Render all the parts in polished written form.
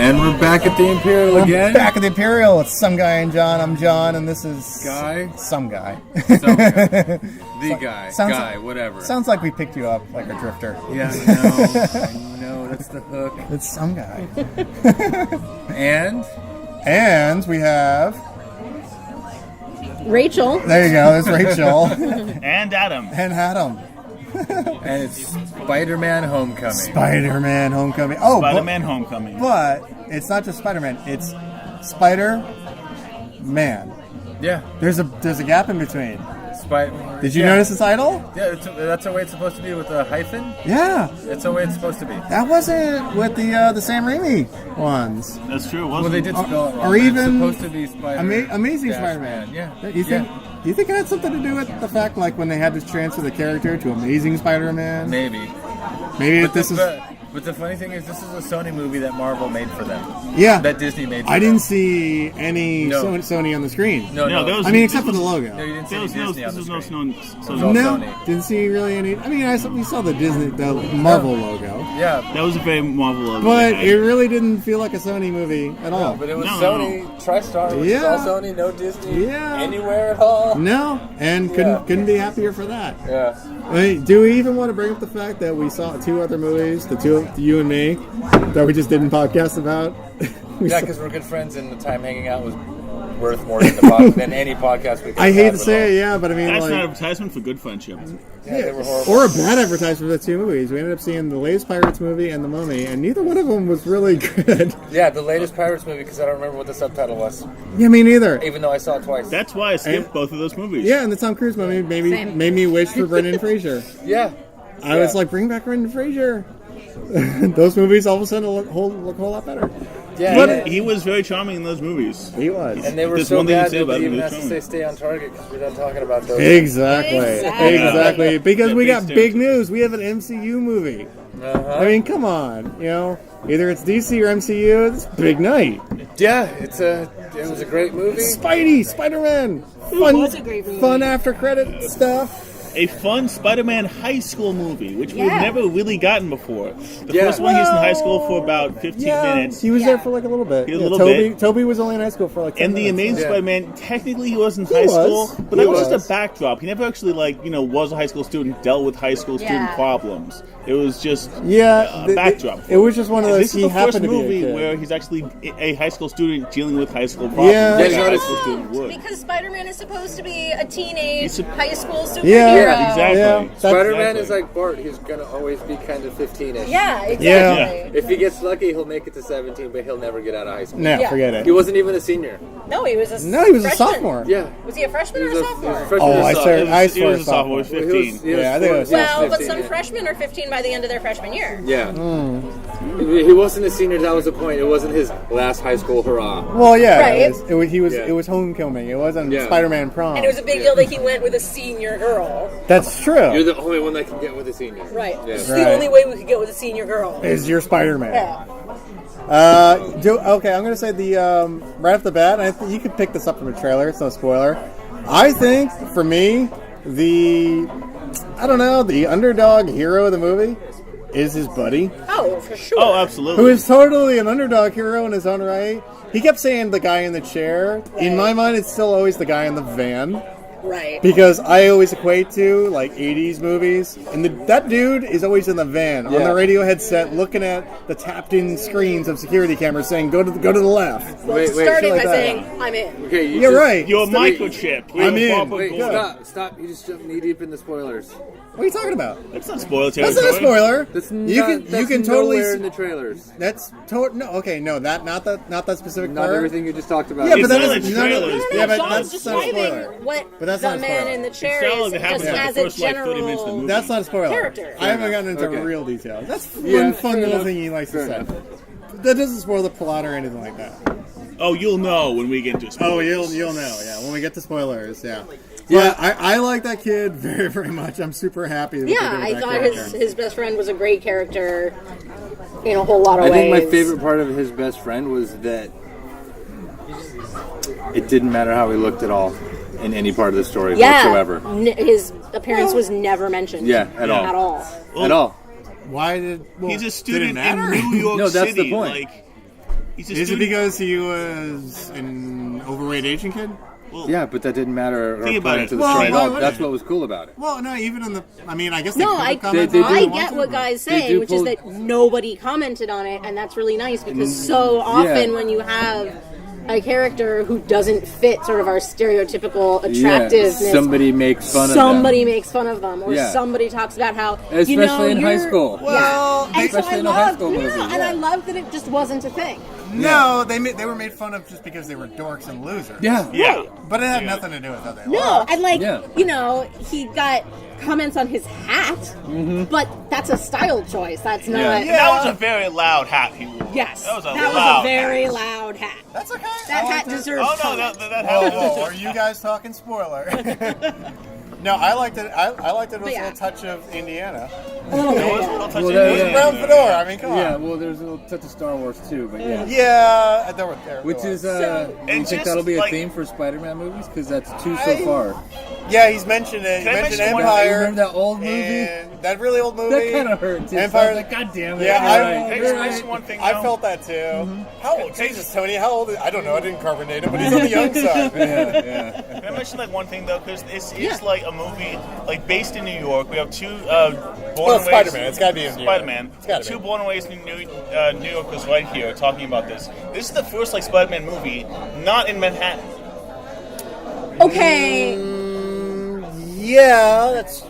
And we're back at the Imperial again. Back at the Imperial. It's Some Guy and John. I'm John, and this is... Guy? Some Guy. Some guy. The guy. Sounds guy, like, whatever. Sounds like we picked you up like a drifter. Yeah, I know. That's the hook. It's Some Guy. And we have... Rachel. There you go. There's Rachel. And Adam. And it's Spider-Man Homecoming. Spider-Man Homecoming. Homecoming. But it's not just Spider-Man. It's Spider-Man. Yeah. There's a gap in between. Did you notice the title? Yeah, that's the way it's supposed to be with a hyphen. Yeah. That's the way it's supposed to be. That wasn't with the Sam Raimi ones. That's true. Well, they did spell it wrong. Or even it's supposed to be Amazing Spider-Man. Yeah. You think it had something to do with the fact, like, when they had to transfer the character to Amazing Spider-Man? Maybe. But the funny thing is, this is a Sony movie that Marvel made for them. Yeah. That Disney made for them. I didn't see any Sony on the screen. No. Except for the logo. No, you didn't see Disney on the screen. Sony. Didn't see really any. I mean, we saw the Marvel logo. Yeah. That was a very Marvel logo. But it really didn't feel like a Sony movie at all. No, but it was Sony, TriStar, which is all Sony, no Disney, anywhere at all. No, and couldn't be happier for that. Yeah. I mean, do we even want to bring up the fact that we saw two other movies, you and me, that we just didn't podcast about? Because we're good friends and the time hanging out was worth more than, than any podcast we could. I hate to say it, but I mean... That's an advertisement for good friendship. Yeah, they were horrible. Or a bad advertisement for the two movies. We ended up seeing the latest Pirates movie and The Mummy, and neither one of them was really good. Yeah, the latest Pirates movie, because I don't remember what the subtitle was. Yeah, me neither. Even though I saw it twice. That's why I skipped both of those movies. Yeah, and the Tom Cruise movie made me wish for Brendan Fraser. Yeah. I was like, bring back Brendan Fraser. Those movies all of a sudden look a whole lot better. Yeah, but he was very charming in those movies. He was. And they were so bad that they even have to stay on target because we're done talking about those. Exactly. Because we got big news. We have an MCU movie. Uh-huh. I mean, come on. Either it's DC or MCU. It's a big night. Yeah, it was a great movie. Spidey, Spider-Man. It was a great movie. Fun after credit stuff. A fun Spider-Man high school movie, which we've never really gotten before. The first one, he was in high school for about 15 minutes. He was there for like a little bit. Toby was only in high school for like 10 minutes. And the Amazing Spider-Man, technically he was in high school, but that was just a backdrop. He never actually, was a high school student, dealt with high school student problems. It was just a backdrop. It was just one of those. This is the first movie where he's actually a high school student dealing with high school problems. Yeah, like a high school student would. Because Spider-Man is supposed to be a teenage high school superhero. Yeah, exactly. Yeah. Spider-Man is like Bart. He's going to always be kind of 15-ish. Yeah, exactly. Yeah. If he gets lucky, he'll make it to 17, but he'll never get out of high school. No, forget it. He wasn't even a senior. No, he was a freshman. A sophomore. Yeah. Was he a freshman or a sophomore? I swear a sophomore. He was 15. I think it was. Well, but some freshmen are 15 by the end of their freshman year. Yeah. He wasn't a senior. That was the point. It wasn't his last high school hurrah. Well, yeah. Right. It was homecoming. It wasn't Spider-Man prom. And it was a big deal that he went with a senior girl. That's true. You're the only one that can get with a senior. Right. Yeah. It's the only way we could get with a senior girl. Is your Spider-Man. Yeah. Okay, I'm going to say right off the bat, you could pick this up from a trailer. It's no spoiler. I think, for me, the underdog hero of the movie is his buddy. Oh, for sure. Oh, absolutely. Who is totally an underdog hero in his own right. He kept saying the guy in the chair. Right. In my mind, it's still always the guy in the van. Right. Because I always equate to, 80s movies. And that dude is always in the van, on the radio headset, looking at the tapped-in screens of security cameras saying, go to the left. Starting by saying, I'm in. Okay, you're right. Your microchip. I'm in. Wait, stop. You just jumped knee-deep in the spoilers. What are you talking about? That's not spoiler territory. That's not a spoiler. You can totally in the trailers. That's not that specific not part. Everything you just talked about. Yeah, but that is trailers. Yeah, but Sean's that's not a spoiler. What but that's the not a man spoiler. in the chair is just as a general. That's not a spoiler. Character. I haven't gotten into real details. That's one fun little thing he likes to say. That doesn't spoil the plot or anything like that. Oh, you'll know when we get to spoilers. Oh, you'll know. Yeah, when we get to spoilers. Yeah. Yeah, I like that kid very, very much. I'm super happy. I thought his best friend was a great character in a whole lot of ways. I think my favorite part of his best friend was that it didn't matter how he looked at all in any part of the story whatsoever. His appearance was never mentioned. Yeah, at all. Well, at all. Why did... he's a student in New York City. No, that's the point. Is it because he was an overweight Asian kid? Well, yeah, but that didn't matter or think play about into it. the story at all. That's what was cool about it. Well, no, even in the... I mean, I guess they No, could I have commented they on it. I if they get wanted what to. Guy's saying, which is that nobody commented on it, and that's really nice because so often when you have a character who doesn't fit sort of our stereotypical attractiveness, somebody makes fun of them. Somebody makes fun of them, or Yeah. somebody talks about how Especially in high school. Well, and so especially I in a high love, school movie, and yeah. I love that it just wasn't a thing. No, they were made fun of just because they were dorks and losers. Yeah. Yeah. But it had nothing to do with how they No, looked. and like Yeah. he got comments on his hat, but that's a style choice. That's not. Yeah. And that was a very loud hat he wore. Yes, That was a that loud was a very hat. loud hat. That's okay. That I hat liked it. deserves. Oh, no, comment. that hat was Whoa, are you guys talking spoiler? No, I liked it. I liked it with a little touch of Indiana. A little bit, It was a yeah. little touch Well, of that- Indiana. Brown fedora. I mean, come Yeah, on. well, there's a little touch of Star Wars too, but yeah. Yeah, there were. Which is, So- do you And think just, that'll be a like- theme for Spider-Man movies? Because that's two so far. Yeah, he's mentioned it. He Can I mentioned mention one- Empire. Remember that old movie? And that really old movie. That kind of hurt. Too. Empire. So I was like, God damn it! Yeah, you're I- right, Can I you're just right. mention one thing, I though? felt that too. Mm-hmm. How old? Jesus, Tony, how old? I don't know. I didn't carbonate him, but he's on the young side. Yeah. Can I mention like one thing though? Because this is like a movie like based in New York. We have two born Well, and Spider-Man. raised It's gotta be in New York. Spider-Man. It's gotta Two be. born and raised in New Yorkers right here talking about this. This is the first like Spider-Man movie not in Manhattan. Okay, Yeah, that's true.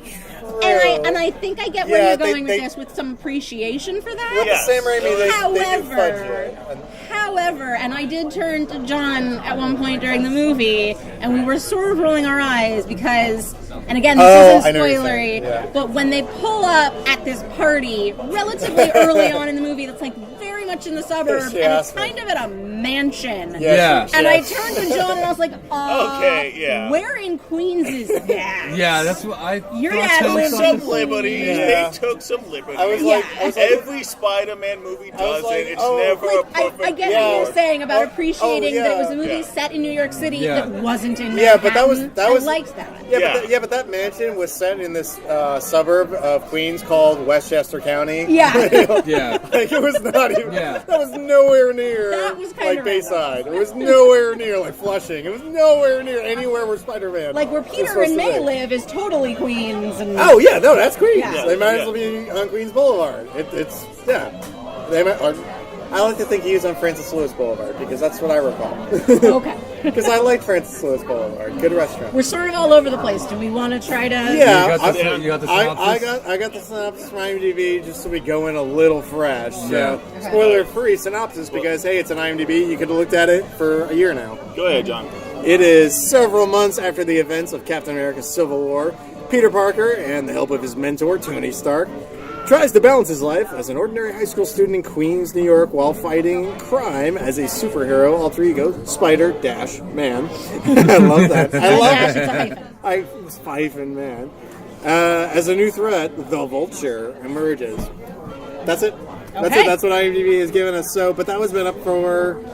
and I think I get where Yeah, you're they- going they- with this with some appreciation for that. With Yes. the Sam Raimi, they do However, fudge it. And- However, and I did turn to John at one point during the movie, and we were sort of rolling our eyes because, and again, this I isn't know what you're spoilery, saying, yeah. but when they pull up at this party relatively early on in the movie, that's like very much in the suburbs, She and it's asked me. kind of at a mansion. Yeah. she And I asked- turned to John and I was like, Okay, yeah. where in Queens is that? Yeah, that's what I. Your thought dad so. lives Some in liberties. Yeah. They took some liberties. I was like, Every Spider-Man movie does like, it. It's oh, never a Like, perfect. I get Yeah. what you're saying about Oh, appreciating oh, that it was a yeah. movie Yeah. set in New York City Yeah. that wasn't in Manhattan. Yeah, but that was I liked that. Yeah, but that mansion was set in this suburb of Queens called Westchester County. Yeah. Yeah. Like it was not even. Yeah. That was nowhere near. That was kinda like random. Bayside. It was nowhere near like Flushing. It was nowhere near anywhere where Spider-Man. Like where was Peter supposed and to May be. live is totally Queens. And Oh yeah, no, that's Queens. Yeah. They might Yeah. as well be on Queens Boulevard. It's yeah. They might. I like to think he was on Francis Lewis Boulevard because that's what I recall. Okay. Because I like Francis Lewis Boulevard. Good restaurant. We're sort of all over the place. Do we want to try to? Yeah, You got the, you got the synopsis? I got the synopsis from IMDb just so we go in a little fresh. Yeah. So, spoiler-free synopsis because, hey, it's an IMDb. You could have looked at it for a year now. Go ahead, John. It is several months after the events of Captain America's Civil War. Peter Parker, and the help of his mentor, Tony Stark, tries to balance his life as an ordinary high school student in Queens, New York, while fighting crime as a superhero alter ego, Spider-Man. I love that. I love Dash, that. it's a hyphen. I was hyphen man. As a new threat, the Vulture emerges. That's it. That's Okay. it. That's what IMDb has given us. So, but that was been up for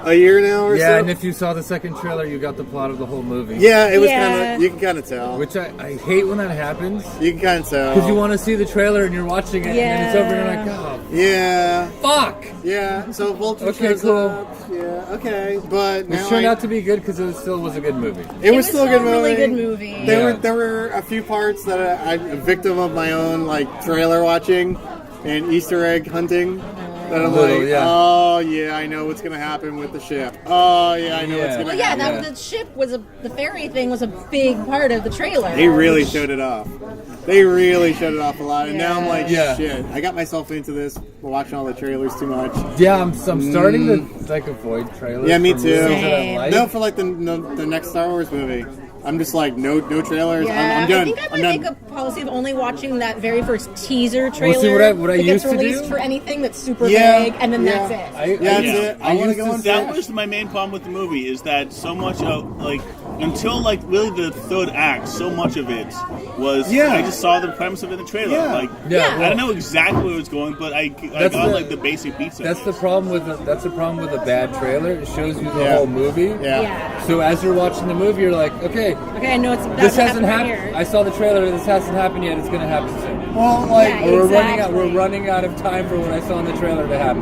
a year now or so. Yeah, and if you saw the second trailer, you got the plot of the whole movie. Yeah, it was Yeah. kind of. You can kind of tell. Which I hate when that happens. You can kind of tell. Because you want to see the trailer and you're watching it and then it's over and you're like, Yeah. oh, Yeah. fuck! Yeah. So Vulture Okay, shows cool. up. Yeah. Okay. But It now turned out to be good because it still was a good movie. it was still a good movie. really good movie. Yeah. There were a few parts that I'm a victim of my own like trailer watching and Easter egg hunting. That I'm Little, like, yeah. oh yeah, I know what's gonna happen with the ship. Oh yeah, I know what's Yeah. gonna Well, yeah, happen. that Yeah. the ship was the ferry thing was a big part of the trailer. They really showed it off. They really showed it off a lot, and now I'm like, Yeah. shit. I got myself into this, watching all the trailers too much. Yeah, I'm starting to like avoid trailers. Yeah, me for too. movies that I Same. like. No, for like the next Star Wars movie, I'm just like no trailers. Yeah, I'm done. I think I I'm might done. make a policy of only watching that very first teaser trailer see, what I that gets used to released do? for anything that's super Yeah, vague, and then yeah. that's it. Yeah, that's it. I want to go on That fresh. was my main problem with the movie is that so much of like until like really the third act, so much of it was Yeah. I just saw the premise of it in the trailer. Yeah. Like Yeah, I well- don't know exactly where it was going, but I That's got the- like the basic beats of That's it. the problem with a bad trailer. It shows you the Yeah. whole movie. Yeah. Yeah. So as you're watching the movie, you're like, okay, Okay, I know it's about this to hasn't happen happened. here. I saw the trailer. This hasn't happened yet. It's gonna happen soon. Well, like Yeah, We're exactly. running out of time for what I saw in the trailer to happen.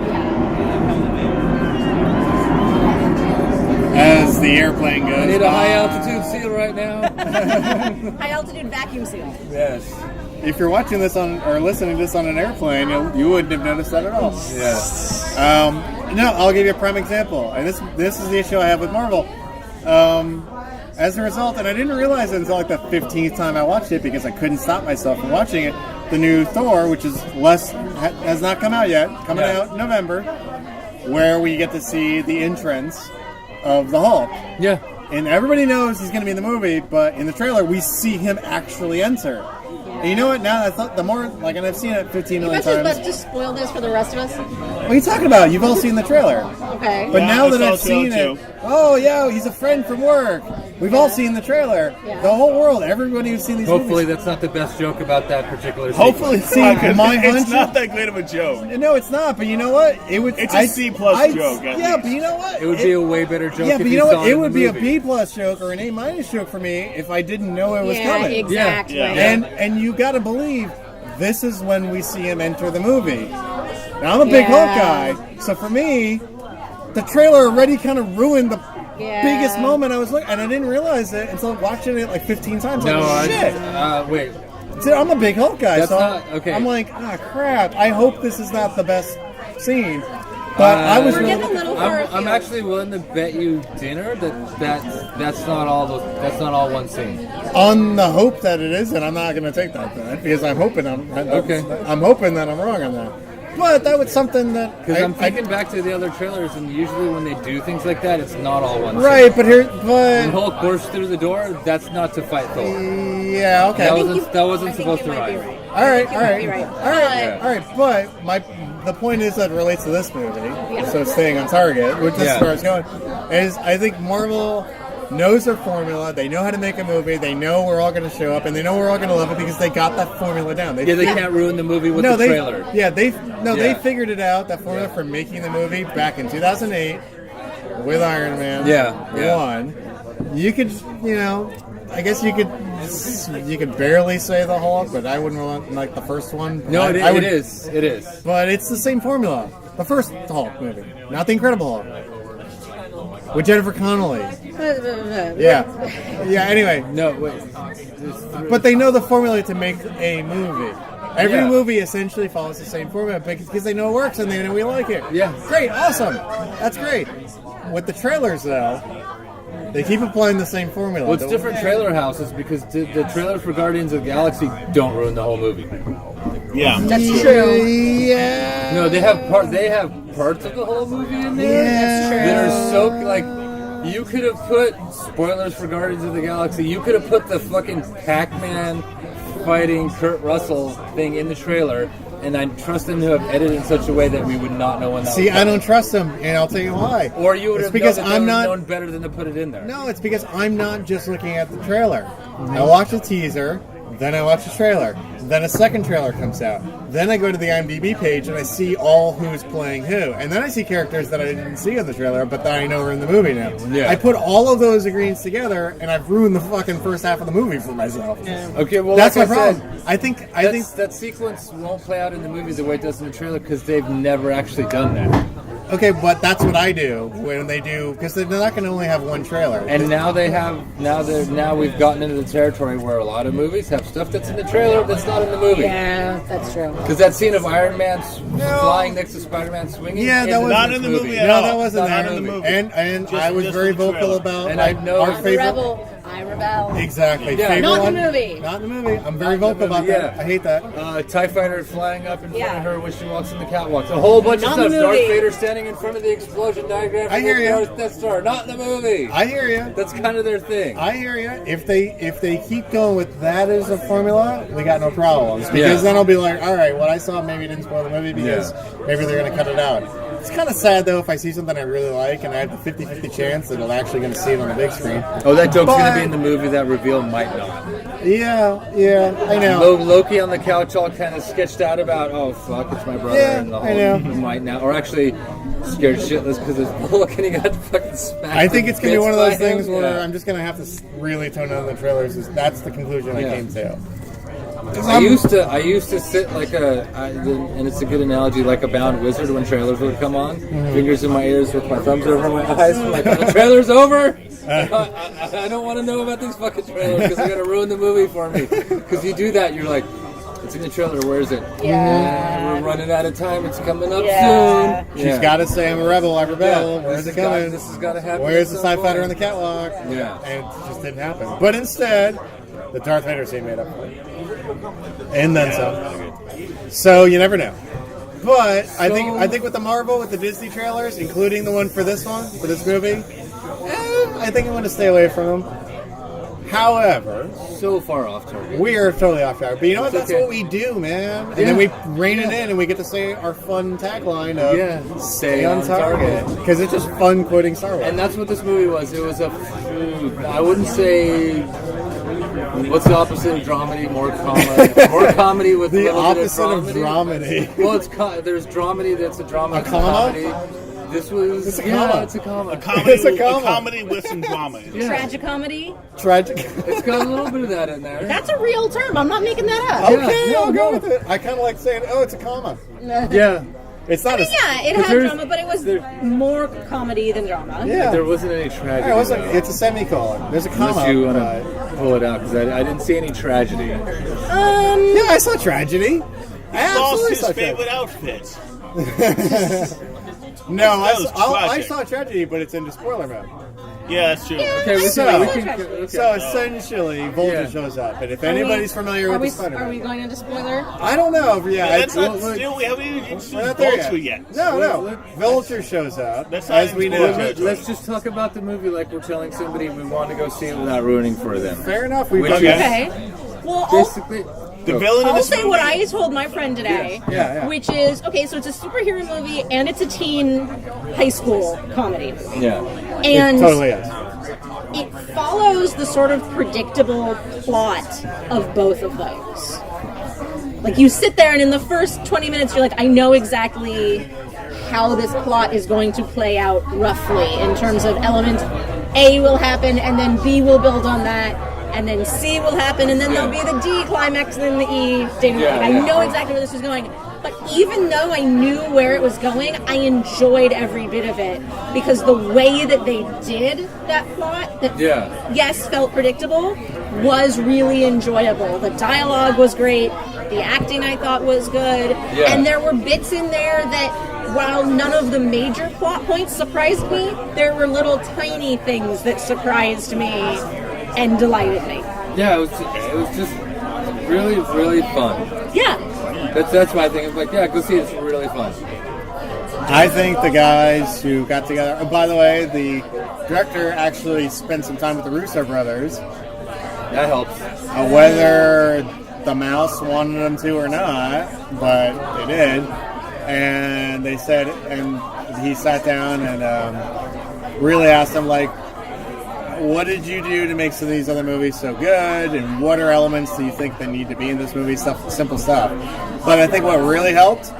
the airplane goes. I need a high altitude seal right now. High altitude vacuum seal. Yes. If you're watching this or listening to this on an airplane, you wouldn't have noticed that at all. Yes. No, I'll give you a prime example, and this is the issue I have with Marvel. As a result, and I didn't realize it until like the 15th time I watched it because I couldn't stop myself from watching it. The new Thor, which is has not come out yet, coming out in November, where we get to see the entrance of the Hulk. Yeah. And everybody knows he's going to be in the movie, but in the trailer we see him actually enter. And you know what? Now I thought the more and I've seen it 15 million times. You're about to spoil this for the rest of us. What are you talking about? You've all seen the trailer. Okay. But now that I've saw seen it, oh yeah, he's a friend from work. We've all seen the trailer. Yeah. The whole world, everybody who's seen these Hopefully movies. that's not the best joke about that particular Hopefully, sequence. it's not, 'cause my it's hunch- not that great of a joke. No, it's not. But you know what? It's a C+ joke, at Yeah, least. but you know what? It would be a way better joke Yeah, if but you you know saw what? It in would the be a movie. B+ joke or an A- joke for me if I didn't know it was Yeah, coming. exactly. Yeah. And you got to believe this is when we see him enter the movie. Now I'm a big Hulk guy, so for me, the trailer already kind of ruined the biggest moment I was looking, and I didn't realize it until watching it like 15 times. No, like, shit. wait. Dude, I'm a big Hulk guy, That's so not- okay. I'm like, crap. I hope this is not the best scene. But I was We're really getting a little far I'm afield. actually willing to bet you dinner that's not all one scene. on the hope that it is, and I'm not going to take that bet because I'm hoping I'm hoping that I'm wrong on that. But that was something that Because I'm thinking back to the other trailers, and usually when they do things like that, it's not all one scene. right, but When but Hulk bursts through the door, that's not to fight Thor. yeah, okay. That wasn't I think supposed you to might be rhyme. right. All right, You all might right, be right. all right, all right. But the point is that it relates to this movie, so staying on target, which is where I was going, is I think Marvel knows their formula. They know how to make a movie. They know we're all going to show up, and they know we're all going to love it because they got that formula down. They can't ruin the movie with the trailer. They figured it out. That formula for making the movie back in 2008 with Iron Man. Yeah. 1. You could, I guess you could barely say the Hulk, but I wouldn't want like the first one. No, I would, it is. But it's the same formula. The first Hulk movie, not the Incredible Hulk, with Jennifer Connelly. Yeah. Anyway, No, wait. but they know the formula to make a movie. Every Yeah. movie essentially follows the same formula because they know it works and they know we like it. Yeah. Great, awesome. That's great. With the trailers, though, they keep applying the same formula. What's different trailer houses because the trailer for Guardians of the Galaxy don't ruin the whole movie. Yeah. That's true. Yeah. No, they have parts of the whole movie in there Yeah. that are so like. You could have put spoilers for Guardians of the Galaxy. You could have put the fucking Pac-Man fighting Kurt Russell thing in the trailer, and I trust them to have edited in such a way that we would not know when that. See, was I don't trust them, and I'll tell you why. Or you would It's have because known that I'm they would have not. known better than to put it in there. No, it's because I'm not just looking at the trailer. I watch the teaser, then I watch the trailer, then a second trailer comes out. Then I go to the IMDb page and I see all who's playing who. And then I see characters that I didn't see in the trailer, but that I know are in the movie now. Yeah. I put all of those ingredients together, and I've ruined the fucking first half of the movie for myself. Okay, well That's like my I problem. said, I think that sequence won't play out in the movie the way it does in the trailer because they've never actually done that. okay, but that's what I do when they do, because they're not going to only have one trailer. And now we've gotten into the territory where a lot of movies have stuff that's in the trailer that's not in the movie. Yeah, that's true. Because that scene of Iron Man flying next to Spider-Man swinging, Yeah, that isn't was Not this in the movie at No, all. that wasn't Not there. in the movie. And Just- I was just very in the vocal trailer. about And I know- our I'm I'm a favorite. rebel. I rebel. Exactly. Yeah. Favorite Not in one? the movie. Not in the movie. I'm very Not in the vocal about movie, that. yeah. I hate that. TIE fighter flying up in front Yeah. of her when she walks in the catwalks. A whole bunch Not of in stuff. the Darth movie. Vader standing in front of the explosion diagram. I hear ya. Death Star. Not in the movie. I hear you. That's kind of their thing. I hear you. If they keep going with that as a formula, we got no problems. Because Yeah. then I'll be like, all right, what I saw maybe didn't spoil the movie because maybe they're going to cut it out. It's kind of sad, though, if I see something I really like and I have the 50-50 chance that I'm actually going to see it on the big screen. Oh, that joke's going But- to be in the movie. That reveal might not. Yeah, I know. Loki on the couch all kind of sketched out about, oh, fuck, it's my brother. Yeah, and the I know. whole might now. Or actually scared shitless because there's Bullock and he got fucking smacked. I think it's going to be one of those things where Yeah. I'm just going to have to really tone down the trailers. That's the conclusion I Yeah. came to. I used to sit like and it's a good analogy, like a bound wizard when trailers would come on. Fingers in my ears with my thumbs over my eyes. I'm like, the trailer's over. I don't want to know about these fucking trailers because they're gonna ruin the movie for me. Because you do that, you're like, it's in the trailer. Where is it? Yeah. We're running out of time. It's coming up soon. She's got to say, I'm a rebel, I rebel. Where's it coming? This has got to happen. Where's the Sci-Fighter on the catwalk? Yeah. And it just didn't happen. But instead, the Darth Vader scene made up for it. And then some. So you never know. But I think with the Marvel, with the Disney trailers, including the one for this movie, I think I'm going to stay away from them. However, So far off target. we are totally off target. But you know what? That's okay. what we do, man. And then we rein it in and we get to say our fun tagline of stay on target. Because it's just fun quoting Star Wars. And that's what this movie was. It was I wouldn't say... What's the opposite of dramedy? More comedy with the a little opposite of bit of dramedy. Well, there's dramedy that's a drama. A comma? Comedy. This was... It's a comma. It's a comma. A comedy, It's a with, comma. a comedy with some drama. Tragicomedy. Tragic. It's got a little bit of that in there. That's a real term. I'm not making that up. Okay, Yeah, I'll go no. with it. I kind of like saying, oh, it's a comma. Yeah. It's not a... Yeah, it had drama, but it was more comedy than drama. Yeah. There wasn't any tragedy. It wasn't, though. it's a semicolon. There's a comma. Unless you want but- to pull it out, because I didn't see any tragedy. Yeah, I saw tragedy. I Lost absolutely his saw favorite tragedy. outfit. No, That was I tragic. saw tragedy, but it's into spoiler mode. Yeah, that's true. Okay, So okay. essentially, Volta Yeah. shows up, and if anybody's familiar with the Are Spider-Man, we going into spoiler? I don't know. Yeah, That's it's, not still. We haven't even introduced we're not there Vulture yet. No. Vulture shows up, That's not as we even know. spoiler. Let's just talk about the movie like we're telling somebody we want to go see it without ruining for them. Fair enough. We Which okay. Okay. Well, Basically, The villain in I'll this say movie. what I told my friend today, Yeah. which is, okay, so it's a superhero movie and it's a teen high school comedy. yeah. And It totally is. it follows the sort of predictable plot of both of those. Like, you sit there and in the first 20 minutes you're like, I know exactly how this plot is going to play out roughly in terms of element A will happen and then B will build on that and then C will happen and then there'll be the D climax and then the E. I know exactly where this is going. But even though I knew where it was going, I enjoyed every bit of it because the way that they did that plot, that yes, felt predictable, was really enjoyable. The dialogue was great. The acting I thought was good. And there were bits in there that, while none of the major plot points surprised me, there were little tiny things that surprised me and delighted me. Yeah, it was just really, really fun. Yeah. That's my thing. It's like, yeah, go see it. It's really fun. I think the guys who got together. Oh, by the way, the director actually spent some time with the Russo brothers. That helps. Whether the mouse wanted them to or not, but they did. And they said, and he sat down and really asked them, like, what did you do to make some of these other movies so good? And what are elements do you think that need to be in this movie? Simple stuff. But I think what really helped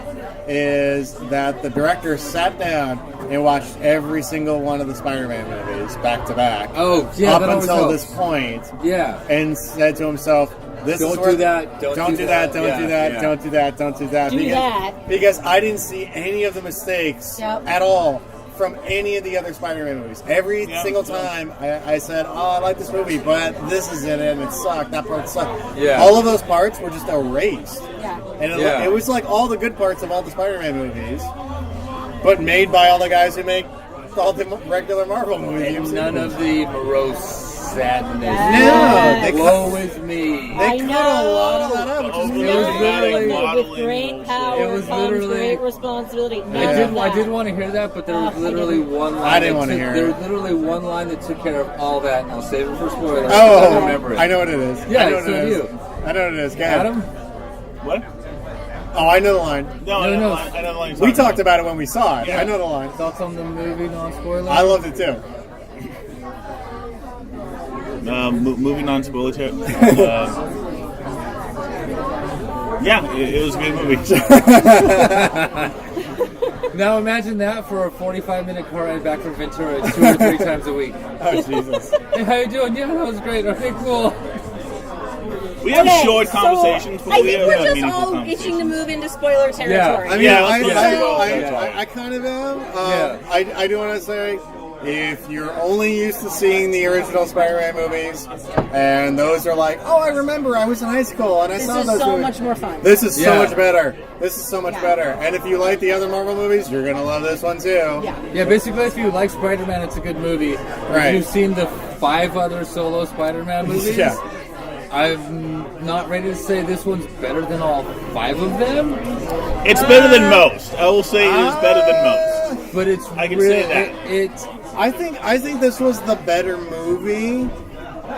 is that the director sat down and watched every single one of the Spider-Man movies back to back. Oh, yeah, up that always until helps. this point. Yeah. And said to himself, "This Don't is where do that. Don't do that. Don't Yeah, do that. yeah. Don't do that. Don't do that." Do because, that. because I didn't see any of the mistakes at all from any of the other Spider-Man movies. Every single time I said, "Oh, I like this movie, but this is in it and it sucked. That part sucked." Yeah. All of those parts were just erased. Yeah. And it was like all the good parts of all the Spider-Man movies, but made by all the guys who make all the regular Marvel movies. And none of the morose sadness. No, they Flow with me. They cut a lot of that out, which is It was literally- With great power It was comes literally- great responsibility. I did want to hear that, but there was literally one line. I didn't want to hear There it. was literally one line that took care of all that, and I'll save it for spoilers. Oh, I remember it. I know what it is. Yeah, I know what so it do is. you. I know what it is. Go ahead. Adam? What? Oh, I know the line. No, I No. don't like We talked about it when we saw it. Yeah. I know the line. Thoughts on the movie, non-spoiler? I loved it too. Moving on to spoiler. Yeah, it was a good movie. Now imagine that for a 45-minute car ride back from Ventura 2 or 3 times a week. Oh, Jesus. Hey, how you doing? Yeah, that was great. Okay, cool. We have short conversations, but I we think have we're just meaningful all conversations. itching to move into spoiler territory. I mean, Yeah, I kind of am. Yeah. I do want to say, if you're only used to seeing the original Spider-Man movies, and those are like, oh, I remember I was in high school and I This saw is those so movies. much more fun. This is so Yeah. much better. This is so much better. And if you like the other Marvel movies, you're gonna love this one too. Yeah, basically, if you like Spider-Man, it's a good movie. Right. If you've seen the 5 other solo Spider-Man movies, Yeah. I'm not ready to say this one's better than all 5 of them, It's better than most. I will say it is better than most. but it's I can really, say that. It's I think this was the better movie.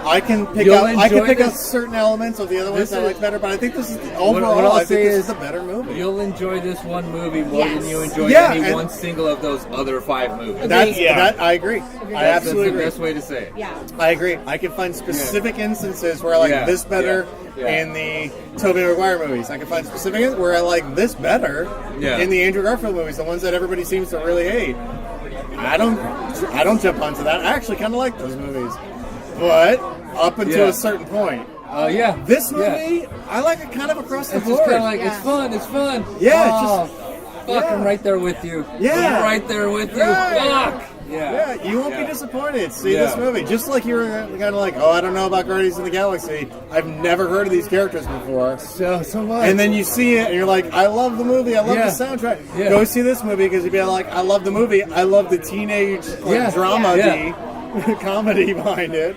I can pick You'll out enjoy out this. certain elements of the other ones This that I is- like better, but I think this is what overall. I'll I think say this is is the better movie. You'll enjoy this one movie more Yes. than you enjoy Yeah, any and- one single of those other 5 movies. That I agree. I That's absolutely the agree. best way to say it. Yeah. I agree. I can find specific instances where I like Yeah. this better Yeah. in the Tobey Maguire movies. I can find specific instances where I like this better Yeah. in the Andrew Garfield movies, the ones that everybody seems to really hate. I don't jump onto that. I actually kind of like those movies, but up until Yeah. a certain point. Yeah. This Yeah. movie, I like it kind of across the It's just board. kind of like, Yeah. it's fun, it's fun. Yeah, it's Oh, fuck, yeah. I'm right there with you. Yeah. I'm right there with you. Right. Fuck. Yeah. Yeah, you won't be disappointed. See Yeah. this movie. Just like you were kind of like, oh, I don't know about Guardians of the Galaxy. I've never heard of these characters before. So what? And then you see it, and you're like, I love the movie. I love Yeah. the soundtrack. Yeah. Go see this movie because you'd be like, I love the movie. I love the teenage Yeah. drama Yeah. comedy behind it.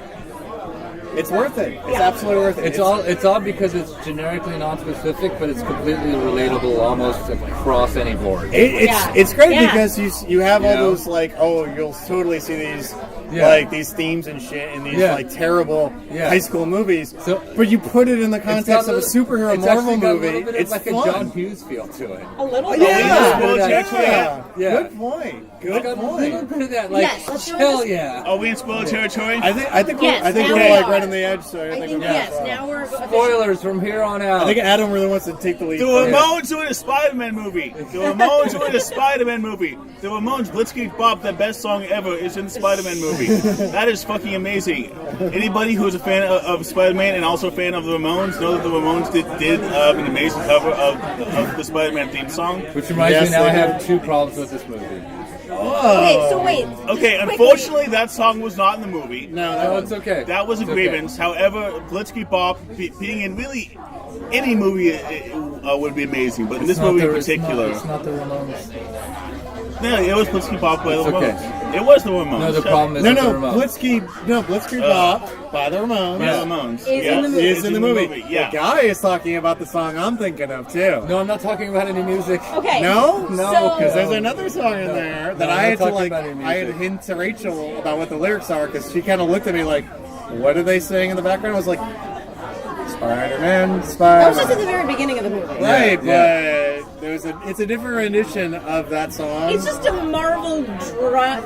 It's worth it. It's absolutely worth it. It's all because it's generically non-specific, but it's completely relatable almost across any board. It's great Yeah. because you have all You know? those like, oh, you'll totally see these Yeah. like these themes and shit in these Yeah. like terrible Yeah. high school movies. So- but you put it in the It's context got of a superhero it's Marvel actually got movie. A little bit It's of like fun. a John Hughes feel to it. A little bit. Yeah. Yeah. Yeah. Good point. It's Good got a little point. bit of that, like, Yes, let's go hell with- yeah. Are we in spoiler territory? I think Yes, we're now we like are. right on the edge. So I think I'm yes. Now we're Spoilers from here on out. I think Adam really wants to take the lead. The first. Ramones doing a Spider-Man movie. The Ramones doing a Spider-Man movie. The Ramones, Blitzkrieg Bob, the best song ever, is in the Spider-Man movie. That is fucking amazing. Anybody who's a fan of Spider-Man and also a fan of the Ramones know that the Ramones did an amazing cover of the Spider-Man theme song. Which reminds Yes, me, now they I do. have 2 problems with this movie. Wait. Okay, Quickly. unfortunately, that song was not in the movie. No, it's okay. That was a It's grievance. However, Blitzkrieg Bob being in really any movie would be amazing, but in this movie in particular, It's not the Ramones. no, it was Blitzkrieg Bob by the It's okay. Ramones. It was the Ramones. No, the problem is No, with no, the Ramones. Blitzkrieg Bob by the Ramones. By the Ramones. Is in the movie. Is in the movie. Yeah. The guy is talking about the song I'm thinking of too. No, I'm not talking about any music. Okay. No, No, because there's No. another song in there that No, I I'm had not to talking like. about any I had to music. hint to Rachel about what the lyrics are because she kind of looked at me like, "What are they saying in the background?" I was like, "Spider-Man, That was just Spider-Man." at the very beginning of the movie. Right, Yeah. but it's a different rendition of that song. It's just a Marvel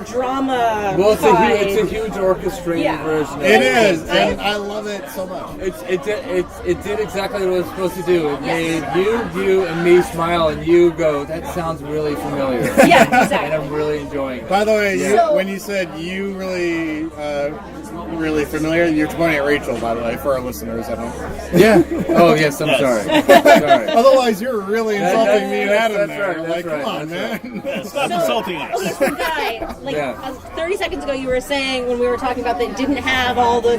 drama. Well, it's vibe. a huge orchestrated Yeah. version of It it. is, I- and I love it so much. It did exactly what it was supposed to do. It Yes. made you, and me smile, and you go, that sounds really familiar. Yeah, And exactly. I'm really enjoying it. By the way, So- when you said you really familiar, you're pointing at Rachel, by the way, for our listeners at home. Yeah. Oh, yes, I'm Yes. sorry. Sorry. Otherwise, you're really insulting me and that's Adam right, there. that's Like, right, come on, that's man. Stop insulting us. Okay, so Guy, like Yeah. 30 seconds ago, you were saying when we were talking about that it didn't have all the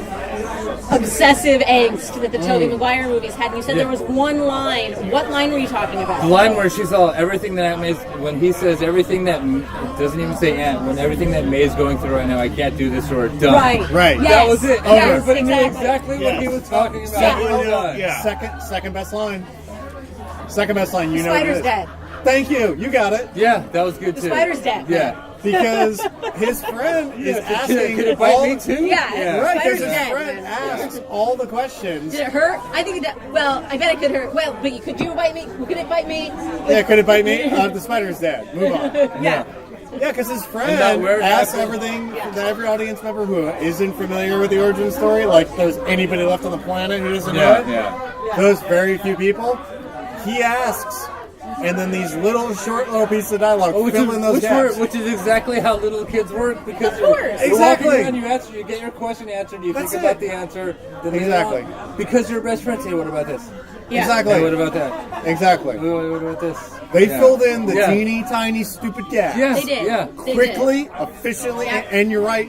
obsessive angst that the Tobey Maguire movies had. And you said Yeah. there was one line. What line were you talking about? The line where she's all, everything that May, when he says everything that, it doesn't even say Aunt, when everything that May's going through right now, I can't do this or done. Right. Right. Yes. That was it. Yes, Everybody knew exactly. exactly what he was talking about. Yeah. Well done. Yeah. Second best line. Second best line. You know Spider's it is. dead. Thank you. You got it. Yeah, that was good The too. spider's dead. Yeah. Because his friend is asking Could it bite all me too? Yeah. Right, because Spider's his dead. friend asks all the questions. Did it hurt? I think it. Well, I bet it could hurt. Well, but could you bite me? Could it bite me? Yeah, could it bite me? The spider's dead. Move on. Yeah. Yeah, because his And friend that where it asks happened. everything that every audience member who isn't familiar with the origin story, like there's anybody left on the planet who doesn't know it. Yeah. Those very few people, he asks and then these little short little pieces of dialogue fill in those gaps. Which is exactly how little kids work, because Of course. you're Exactly. walking around, you answer, you get your question answered, you That's think about it. the answer, then Exactly. later on, because you're best friends. Hey, what about this? Yeah. Exactly. Hey, what about that? Exactly. What about this? They Yeah. filled in the Yeah. teeny tiny stupid gaps. Yes. They did. Yeah. They Quickly, efficiently, Yeah. and you're right,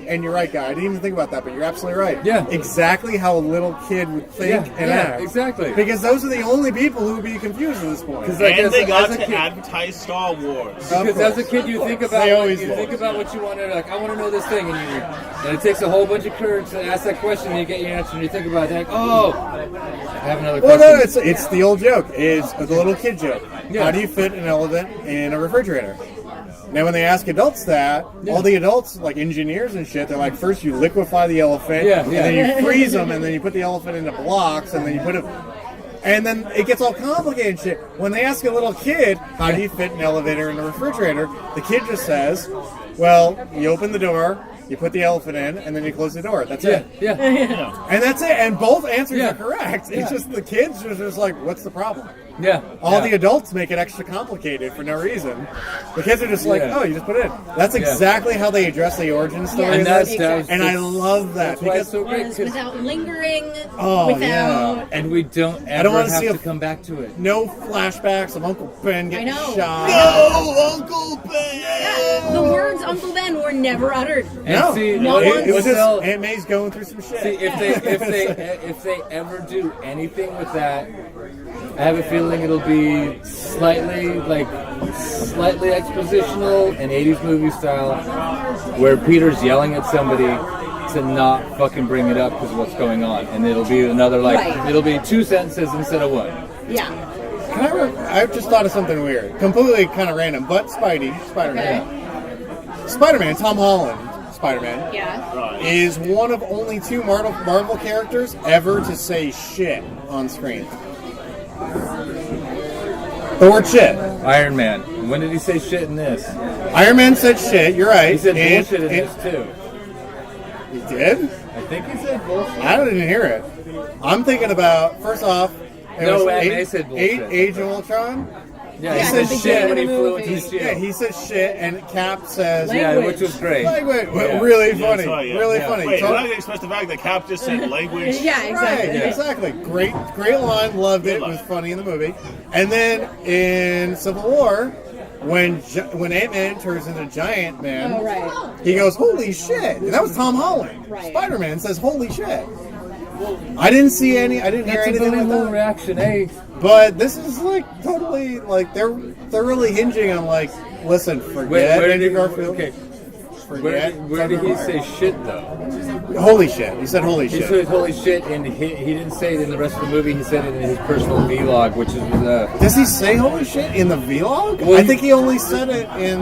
guy. I didn't even think about that, but you're absolutely right. Yeah. Exactly how a little kid would think and act. exactly. Because those are the only people who would be confused at this point. 'Cause, like, And they got as a to kid- advertise Star Wars. Because as a kid, you think about They what, always you do. think about what you want to, like, I want to know this thing, and it takes a whole bunch of courage to ask that question, and you get your answer, and you think about it, like, oh, I have another Well, question. no, it's the old joke. It's the little kid joke. Yeah. How do you fit an elephant in a refrigerator? Now, when they ask adults that, all the adults, like engineers and shit, they're like, first you liquefy the elephant, Yeah, and yeah. then you freeze them, and then you put the elephant into blocks, and then you put it... And then it gets all complicated and shit. When they ask a little kid, how do you fit an elevator in a refrigerator? The kid just says, well, you open the door, you put the elephant in, and then you close the door. That's yeah, it. yeah. And that's it. And both answers Yeah. are correct. It's Yeah. just the kids are just like, what's the problem? Yeah. All yeah. the adults make it extra complicated for no reason. The kids are just like, Yeah. oh, you just put it in. That's exactly how they address the origin story. Yeah, of And this. that's And I love that That's why it's because so great. Was 'Cause- without lingering, Oh, without... yeah. and we don't ever don't wanna have see to a- come back to it. no flashbacks of Uncle Ben getting know. shot. No, Uncle Ben! Yeah, the words Uncle Ben were never uttered. And No, see, No it, one- it was just Giselle- Aunt May's going through some shit. See, if they ever do anything with that, I have a feeling it'll be slightly expositional and 80s movie style, where Peter's yelling at somebody to not fucking bring it up because of what's going on, and it'll be another Right. it'll be 2 sentences instead of 1. Yeah. I just thought of something weird, completely kind of random, but Spider-Man, Tom Holland, Spider-Man, Yeah. is one of only 2 Marvel characters ever to say shit on screen. The word shit. Iron Man. When did he say shit in this? Iron Man said shit, you're right. He said And- bullshit in and- this too. He did? I think he said bullshit. I didn't hear it. I'm thinking about, first off, it No, was Aunt May said bullshit. Age of Ultron. Yeah, Yeah, he at said the shit beginning when he of the flew into movie. his shield. Yeah, he says shit, and Cap says, Yeah, Language. which was great. language. Yeah. Really Yeah, funny. that's right, yeah. Really Yeah. funny. Wait, So- we're not going to express the fact that Cap just said language. Yeah, Right, exactly. Yeah. exactly. Great line. Loved it. It was funny in the movie. And then in Civil War, when Ant-Man turns into Giant Man, Oh, right. he goes, "Holy shit!" And that was Tom Holland. Right. Spider-Man says, "Holy shit!" I didn't see any. I didn't hear That's a anything like little that. reaction, eh? But this is like totally like they're really hinging on like, listen, forget Where Andrew did Garfield. okay? Forget. Where did he say shit though? Holy shit! He said, "Holy He shit." said holy shit, and he didn't say it in the rest of the movie. He said it in his personal vlog, which is Does he say holy shit in the vlog? Well, I think he only said it in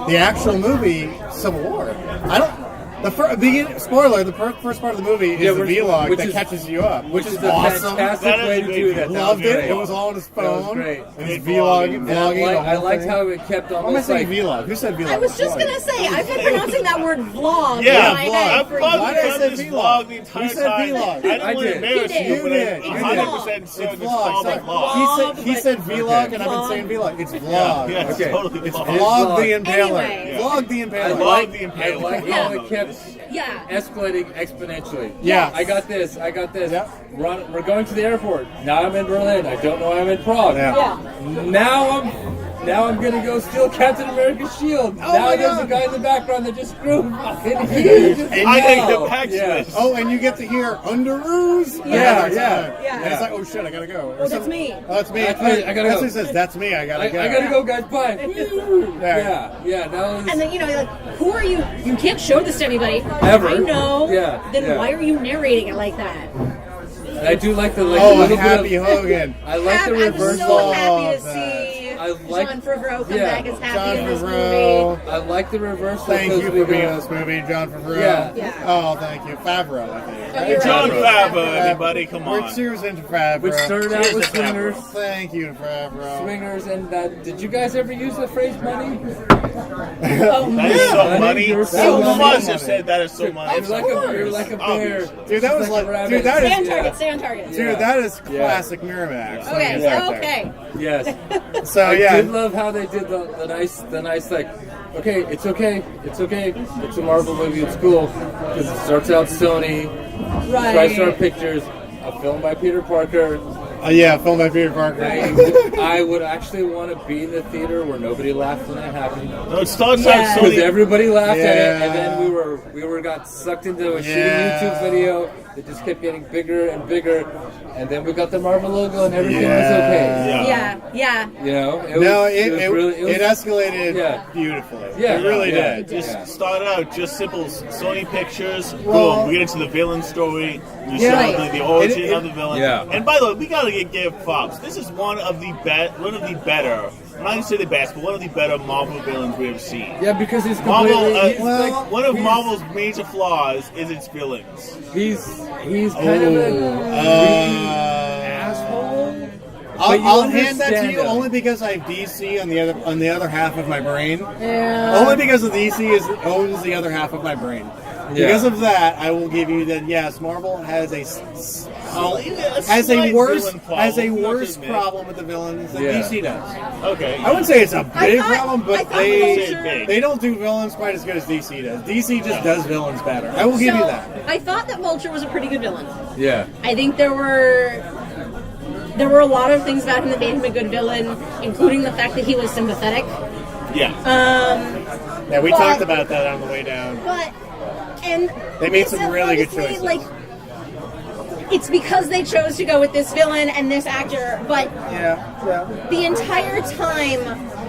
the actual movie Civil War. I don't. Spoiler: the first part of the movie is the vlog which that is- catches you up, which is a awesome. fantastic That is way a to great do that. view. That Loved was it. great. It was all on his That was phone. great. And he's Great vlogging. And I, the whole liked thing. how it kept Why am I almost saying like vlog? Who said vlog? I was just gonna say, I've been pronouncing that word vlog Yeah, in my vlog. head I've for probably Why did I done say this vlog? vlog the entire Who said time. vlog? I don't I want to did. embarrass You you, did. but You I'm did. 100% It's certain it's vlog. called a Sorry. vlog. He said vlog, and I've been Vlog. saying vlog. It's Yeah, vlog. yeah, it's Okay. totally It's vlog. vlog the Anyway. Impaler. Vlog the I Impaler. Vlog like the I Impaler. like Yeah. how it kept Yeah. escalating exponentially. Yeah. I got this. Yep. We're going to the airport. Now I'm in Berlin. I don't know I'm in Prague. Yeah. Yeah. Now I'm gonna go steal Captain America's shield. Oh now my there's God. a guy in the background that just screw fucking huge. I think the pack Yeah. switch. Oh, and you get to hear Underoos. Yeah, And yeah. it's like, oh shit, I gotta go. Oh, that's me. Oh, that's me. That's me, I gotta That's go. what he says. That's me. I gotta I go. gotta go, guys. Bye. Yeah. Yeah. That was. And then, like, who are you? You can't show this to anybody. Ever. I know. Yeah, Then yeah. why are you narrating it like that? And I do like the like. Oh, a little Happy bit of, Hogan. I like the I'm reverse. so happy to of that. see I like- John Favreau come yeah. back as happy John in this Favreau. movie. I like the reversal. Thank you because for we being go- in this movie, John Favreau. Yeah. Yeah. Oh, thank you. Favreau, I think. Oh, you're John right. Favreau, everybody, come We're on. cheers into Favreau. Which started out Cheers with to Favreau. swingers. Thank you, Favreau. Swingers, and did you guys ever use the phrase money? Oh, That is so Yeah. money. You're so You money. must have said that is so money. You're like a bear. Obvious. Dude, that was Just like, a rabbit. dude, that Stay on is, target. Stay on target. dude, that is classic Miramax. Okay. Right there. Okay. Yes. So I did love how they did the nice like, okay, it's okay, it's a Marvel movie, it's cool, because it starts out Sony, Right. TriStar Pictures, a film by Peter Parker. Filmed by Peter Parker. I would actually want to be in the theater where nobody laughed when that happened. No, it starts Yeah. out Because Sony. everybody laughed at it, and Yeah. then we got sucked into a shitty YouTube video that just kept getting bigger and bigger, and then we got the Marvel logo, and everything was okay. Yeah. You know, It escalated Yeah. beautifully. Yeah. It really Yeah. did. Just started out just simple Sony Pictures. Well- Boom. We get into the villain story. You Yeah. saw the origin of the villain. Yeah. And by the way, we gotta give props. This is one of the better. I'm not gonna say the best, but one of the better Marvel villains we have seen. Yeah, because he's Marvel. completely. One of Marvel's major flaws is its villains. He's kind of an asshole. But you I'll hand that to understand you him. only because I have DC on the other half of my brain. Yeah. Only because of DC owns the other half of my brain. Yeah. Because of that, I will give you that. Yes, Marvel has a slight worse villain problem, has a not worse to admit. problem with the villains than Yeah. DC does. Okay. I wouldn't say it's a big thought- problem, I but thought Vulture- they don't do villains quite as good as DC does. DC just does villains better. I will give you that. I thought that Vulture was a pretty good villain. Yeah. I think there were a lot of things about him that made him a good villain, including the fact that he was sympathetic. Yeah. Yeah, we But- talked about that on the way down. And They made some it's really good honestly, choices. Like, it's because they chose to go with this villain and this actor, but Yeah. the entire time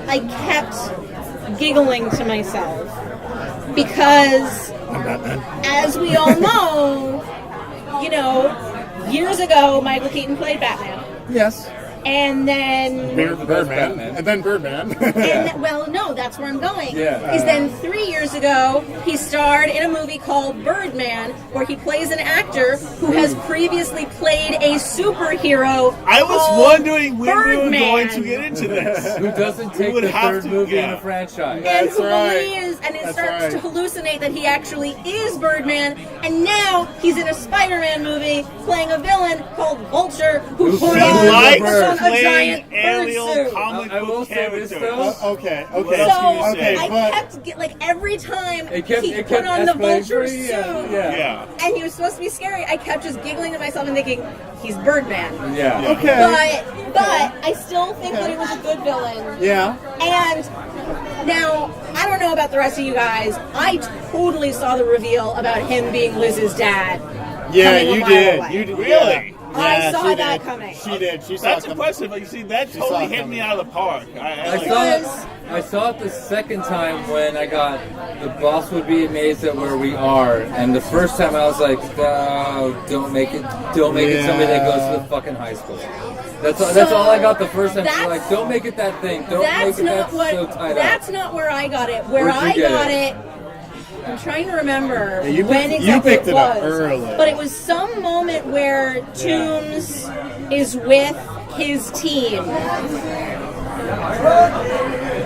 I kept giggling to myself because, I'm Batman. as we all know, years ago Michael Keaton played Batman, Yes. and then. Birdman. Batman. And then Birdman. Well, no, that's where I'm going. Yeah. Is then 3 years ago, he starred in a movie called Birdman, where he plays an actor who has previously played a superhero. I was called wondering when we were Birdman. going to get into this. Who doesn't take would the have third to- movie in yeah. a franchise? And That's who right. believes, and it That's starts right. to hallucinate that he actually is Birdman, and now he's in a Spider-Man movie playing a villain called Vulture, who Who put he on likes a playing giant bird aerial suit. comic I will book say this, characters. though. Okay. What else can you So say? I but kept every time It kept he put on the escalating Vulture for suit, you, yeah. Yeah. and he was supposed to be scary, I kept just giggling to myself and thinking, he's Birdman. Yeah. okay. But I still think that he was a good villain. Yeah. And now, I don't know about the rest of you guys, I totally saw the reveal about him being Liz's dad. Yeah, coming a you mile did. away. You did. Really? I Yeah, saw she that did. coming. She did. She saw That's it coming. impressive. Like, you see, that saw totally it hit coming. me out of the park. I like saw that. it. I saw it the second time when I got the boss would be amazed at where we are, and the first time I was like, oh, don't make it somebody that goes to the fucking high school. That's all I got the first time. That's- Like, don't make it that thing. Don't That's make it not that what. so tied That's up. not where I got it. Where Where'd you I get got it? it. I'm trying to remember Yeah, you when picked- exactly you picked it up was. early. But it was some moment where Toomes is with his team.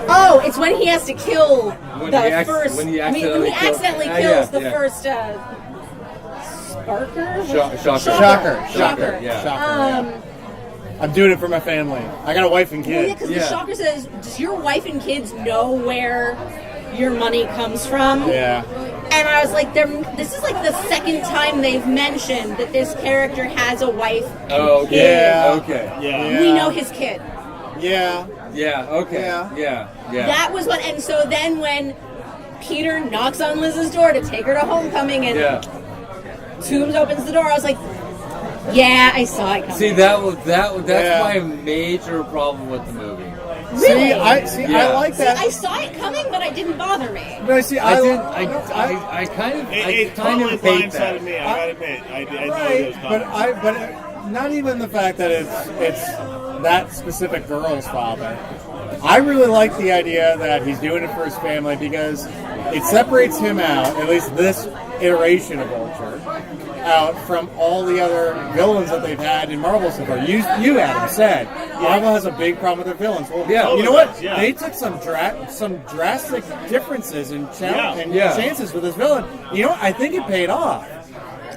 Oh, it's when he has to kill When the he first. when he when accidentally he accidentally kills- kills yeah, the yeah. first. Sparker? Shocker. Yeah. Um, I'm doing it for my family. I got a wife and Well, yeah, kid. because Yeah. the Shocker says, "Does your wife and kids know where your money comes from?" Yeah. And I was like, this is like the second time they've mentioned that this character has a wife and Oh, kid. Yeah. Okay. Yeah. We know his kid. Yeah. Yeah. Okay. Yeah. Yeah. That was what, and so then when Peter knocks on Liz's door to take her to homecoming and Yeah. Toomes opens the door, I was like, yeah, I saw it coming. See, that's Yeah. my major problem with the movie. Really? I Yeah. like See, that. I saw it coming, but it didn't bother me. But I see. I I kind of It kind totally of hate that. blindsided me. I gotta admit, I knew it Right, was but coming. not even the fact that it's that specific girl's father. I really like the idea that he's doing it for his family because it separates him out, at least this iteration of Vulture, out from all the other villains that they've had in Marvel so far. You Adam, said Marvel has a big problem with their villains. Well, Yeah. you know what? Yeah. They took some drastic differences in Yeah. and Yeah. chances with this villain. You know what? I think it paid off.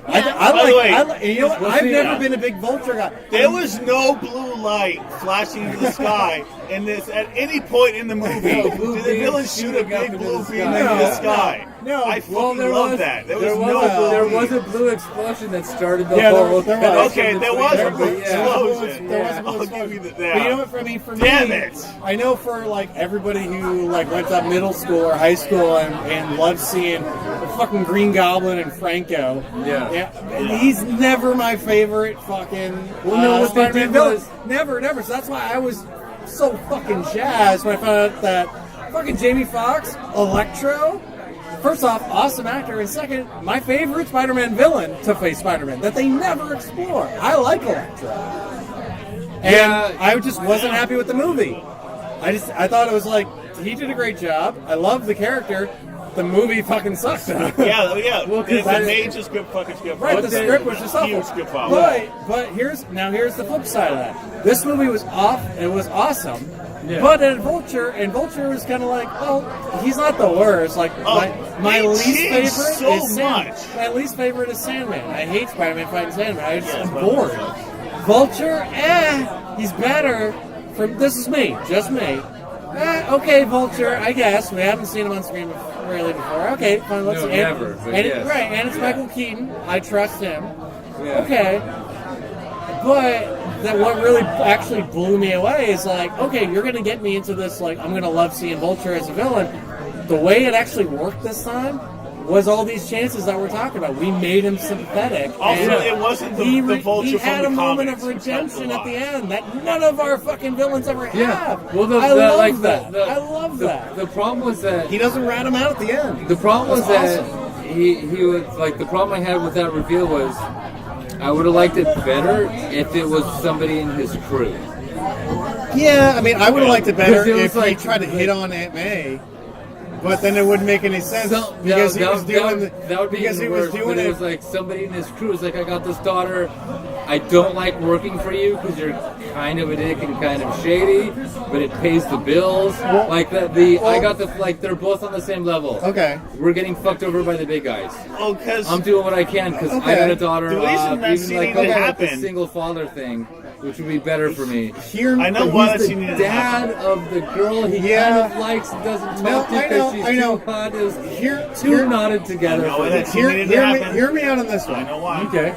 You know what? I've never been a big Vulture guy. There was no blue light flashing into the sky in this at any point in the movie. Did the villain shoot a big blue beam into the sky? No. I fucking love that. There was a blue explosion that started the whole. There was. Okay, there was a blue explosion. There was a blue I'll explosion. give you that. But you know what? For me, Damn it! I know for like everybody who like went to middle school or high school and loved seeing the fucking Green Goblin and Franco. Yeah. And he's never my favorite fucking what they Spider-Man did villain. was- Never. So that's why I was so fucking jazzed when I found out that fucking Jamie Foxx, Electro. First off, awesome actor, and second, my favorite Spider-Man villain to face Spider-Man that they never explore. I like Electro, and I just wasn't happy with the movie. I thought it was like he did a great job. I love the character. The movie fucking sucks. Yeah. Well, It's 'cause a major script problem. Right, the script was just awful. Huge script problem. But here's the flip side of that. This movie was it was awesome. Yeah. But Vulture was kind of like, well, he's not the worst. Like my it least changed favorite so is Sandman. much. My least favorite is Sandman. I hate Spider-Man fighting Sandman. I'm but- bored. Vulture, he's better. This is me, just me. Okay, Vulture, I guess. We haven't seen him on screen really before. Okay, fine, let's No, see. never, but yes. Right, and it's Michael Keaton. I trust him. Yeah. Okay. But what really actually blew me away is like, okay, you're going to get me into this, like, I'm going to love seeing Vulture as a villain. The way it actually worked this time was all these chances that we're talking about. We made him sympathetic. Also, and it wasn't the Vulture he from had the a moment comics. of redemption at the end that none of our fucking villains ever have. Well, I love that. I love that. The problem was that He doesn't rat him out at the end. the problem was That's that awesome. he was like the problem I had with that reveal was I would have liked it better if it was somebody in his crew. Yeah, I mean, I would have liked it better Because it was if he like- tried to hit on Aunt May. But then it wouldn't make any sense So, because he was doing that would be because he even was worse, doing but it it. was like somebody in his crew is like, I got this daughter. I don't like working for you because you're kind of a dick and kind of shady, but it pays the bills. I got they're both on the same level. Okay. We're getting fucked over by the big guys. Oh, because I'm doing what I can because I Okay. got a daughter. The reason that even scene like didn't the happen- single father thing, which would be better for me. I know why that He's scene the didn't happen. dad of the girl he Yeah. kind of likes and doesn't No, talk to I because know, she's I know. too hot. Is Here- too knotted together. know for that me. scene didn't happen. Hear me out on this I one. know why. Okay.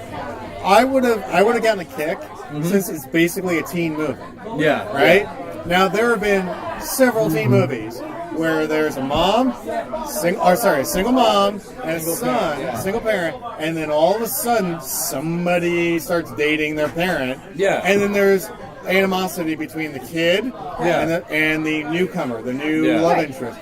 I would have gotten a kick since it's basically a teen movie, Yeah. right? Now there have been several teen movies where there's a single mom and a son, a single parent, and then all of a sudden somebody starts dating their parent. Yeah. And then there's animosity between the kid and the newcomer, the new love interest.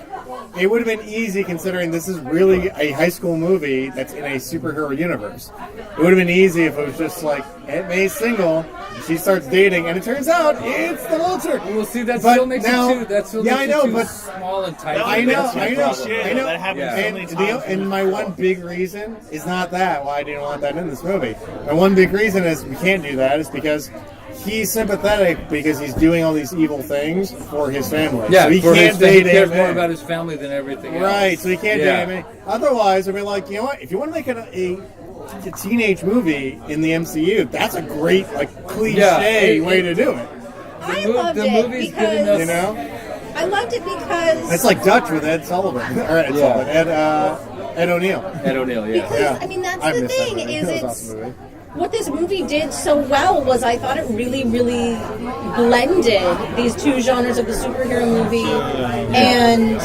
It would have been easy considering this is really a high school movie that's in a superhero universe. It would have been easy if it was just like Aunt May's single, she starts dating, and it turns out it's the Vulture. Well, see, that But still makes now- it too. That still yeah, makes I know, it too but- small and tight. I know. That happens so many times. And my one big reason is not that why I didn't want that in this movie. My one big reason is we can't do that is because he's sympathetic because he's doing all these evil things for his family. Yeah, so he for can't his, date he cares Aunt more May. about his family than everything else. Right, so he can't Yeah. date Aunt May. Otherwise, I'd be like, you know what? If you want to make a teenage movie in the MCU, that's a great cliche way to do it. I mo- loved the it movie's good enough. You know, I loved it because it's like Dutch with Ed Sullivan or Ed Sullivan, Ed O'Neill. Ed O'Neill, yeah. Because Yeah. I mean that's I the missed that thing movie. is That was an it's awesome movie. what this movie did so well was I thought it really, really blended these two genres of the superhero movie and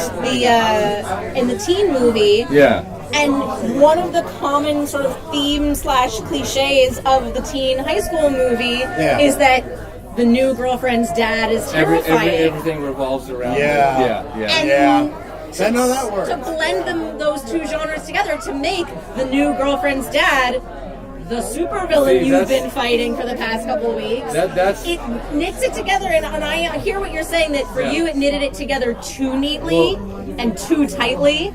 the teen movie. Yeah. And one of the common sort of themes / cliches of the teen high school movie is that the new girlfriend's dad is terrifying. Everything revolves around Yeah. it. Yeah. And I know that works. to blend those two genres together to make the new girlfriend's dad the supervillain See, you've that's- been fighting for the past couple of weeks. That's It knits it together, and I hear what you're saying, that for Yeah. you it knitted it together too neatly and too tightly.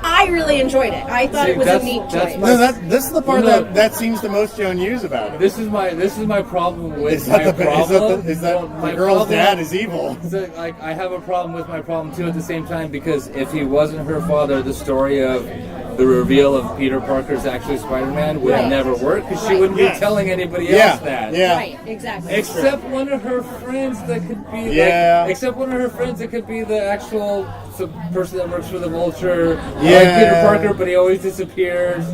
I really enjoyed it. I thought See, it was a that's- neat that's choice. my- No, this is the part No. that seems the most Joan Hughes about it. this is my problem with Is that my the problem. is that Well, the my girl's problem- dad is evil? So, like, I have a problem with my problem too at the same time because if he wasn't her father, the story of the reveal of Peter Parker's actually Spider-Man would have never worked because she wouldn't be telling anybody else that. Yeah. Right, exactly. Except one of her friends that could be except one of her friends that could be the actual person that works for the Vulture. Yeah. Like Peter Parker, but he always disappears.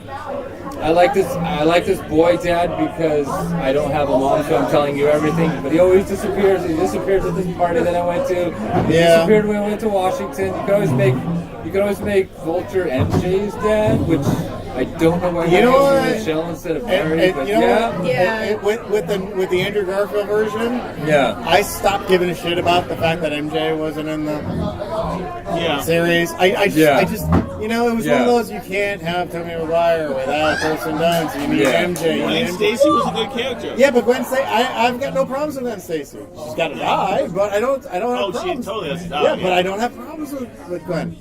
I like this boy dad because I don't have a mom, so I'm telling you everything. But he always disappears. He disappears at this party that I went to. He disappeared when I went to Washington. You could always make Vulture MJ's dad, which I don't know why Michelle instead of Mary. But with the Andrew Garfield version, I stopped giving a shit about the fact that MJ wasn't in the series. I just it was one of those, you can't have Tobey Maguire without Kirsten Dunst. You need MJ. Gwen Stacy was a good character. Yeah, but Gwen Stacy, I've got no problems with Gwen Stacy. She's got to die, but I don't have problems. She totally has to die. Yeah, but I don't have problems with Gwen.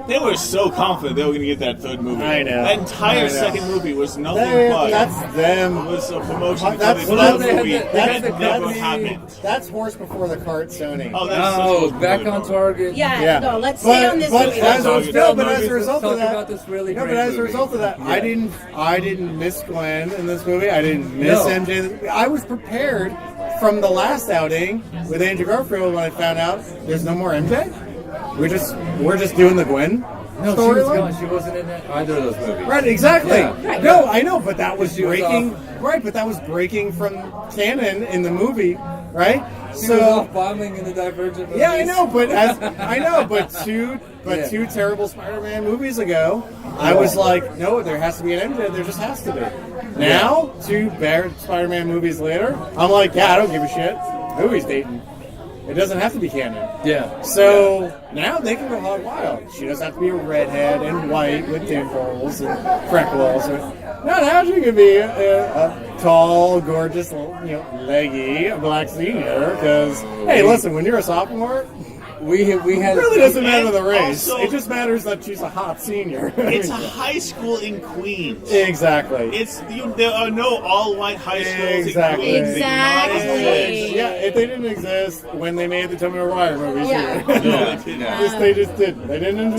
They were so confident they were going to get that third movie. I know. That entire second movie was nothing but. That's them. It was a promotion. That's never happened. That's horse before the cart, Sony. Back on target. No, let's stay on this movie. As a result of that, about this really but as a result of that, I didn't miss Gwen in this movie. I didn't miss MJ. I was prepared from the last outing with Andrew Garfield when I found out there's no more MJ. We're just doing the Gwen storyline. She wasn't in either of those movies. Right, exactly. Yeah. Right. No, I know, but that was breaking. Was but that was breaking from canon in the movie, right? She was off bombing in the Divergent movies. Yeah, I know, but two terrible Spider-Man movies ago, I was like, no, there has to be an MJ. There just has to be. Now, 2 bad Spider-Man movies later, I'm like, I don't give a shit. Who he's dating. It doesn't have to be canon. Yeah. So now they can go hog wild. She doesn't have to be a redhead and white with dimples and freckles. Now she can be a tall, gorgeous, leggy black senior. Because hey, listen, when you're a sophomore, we had it really doesn't matter the race. Also, it just matters that she's a hot senior. It's a high school in Queens. Exactly. There are no all-white high schools Exactly. in Queens. Exactly. Yeah, if they didn't exist when they made the Tobey Maguire movies. Yeah. They just didn't. They didn't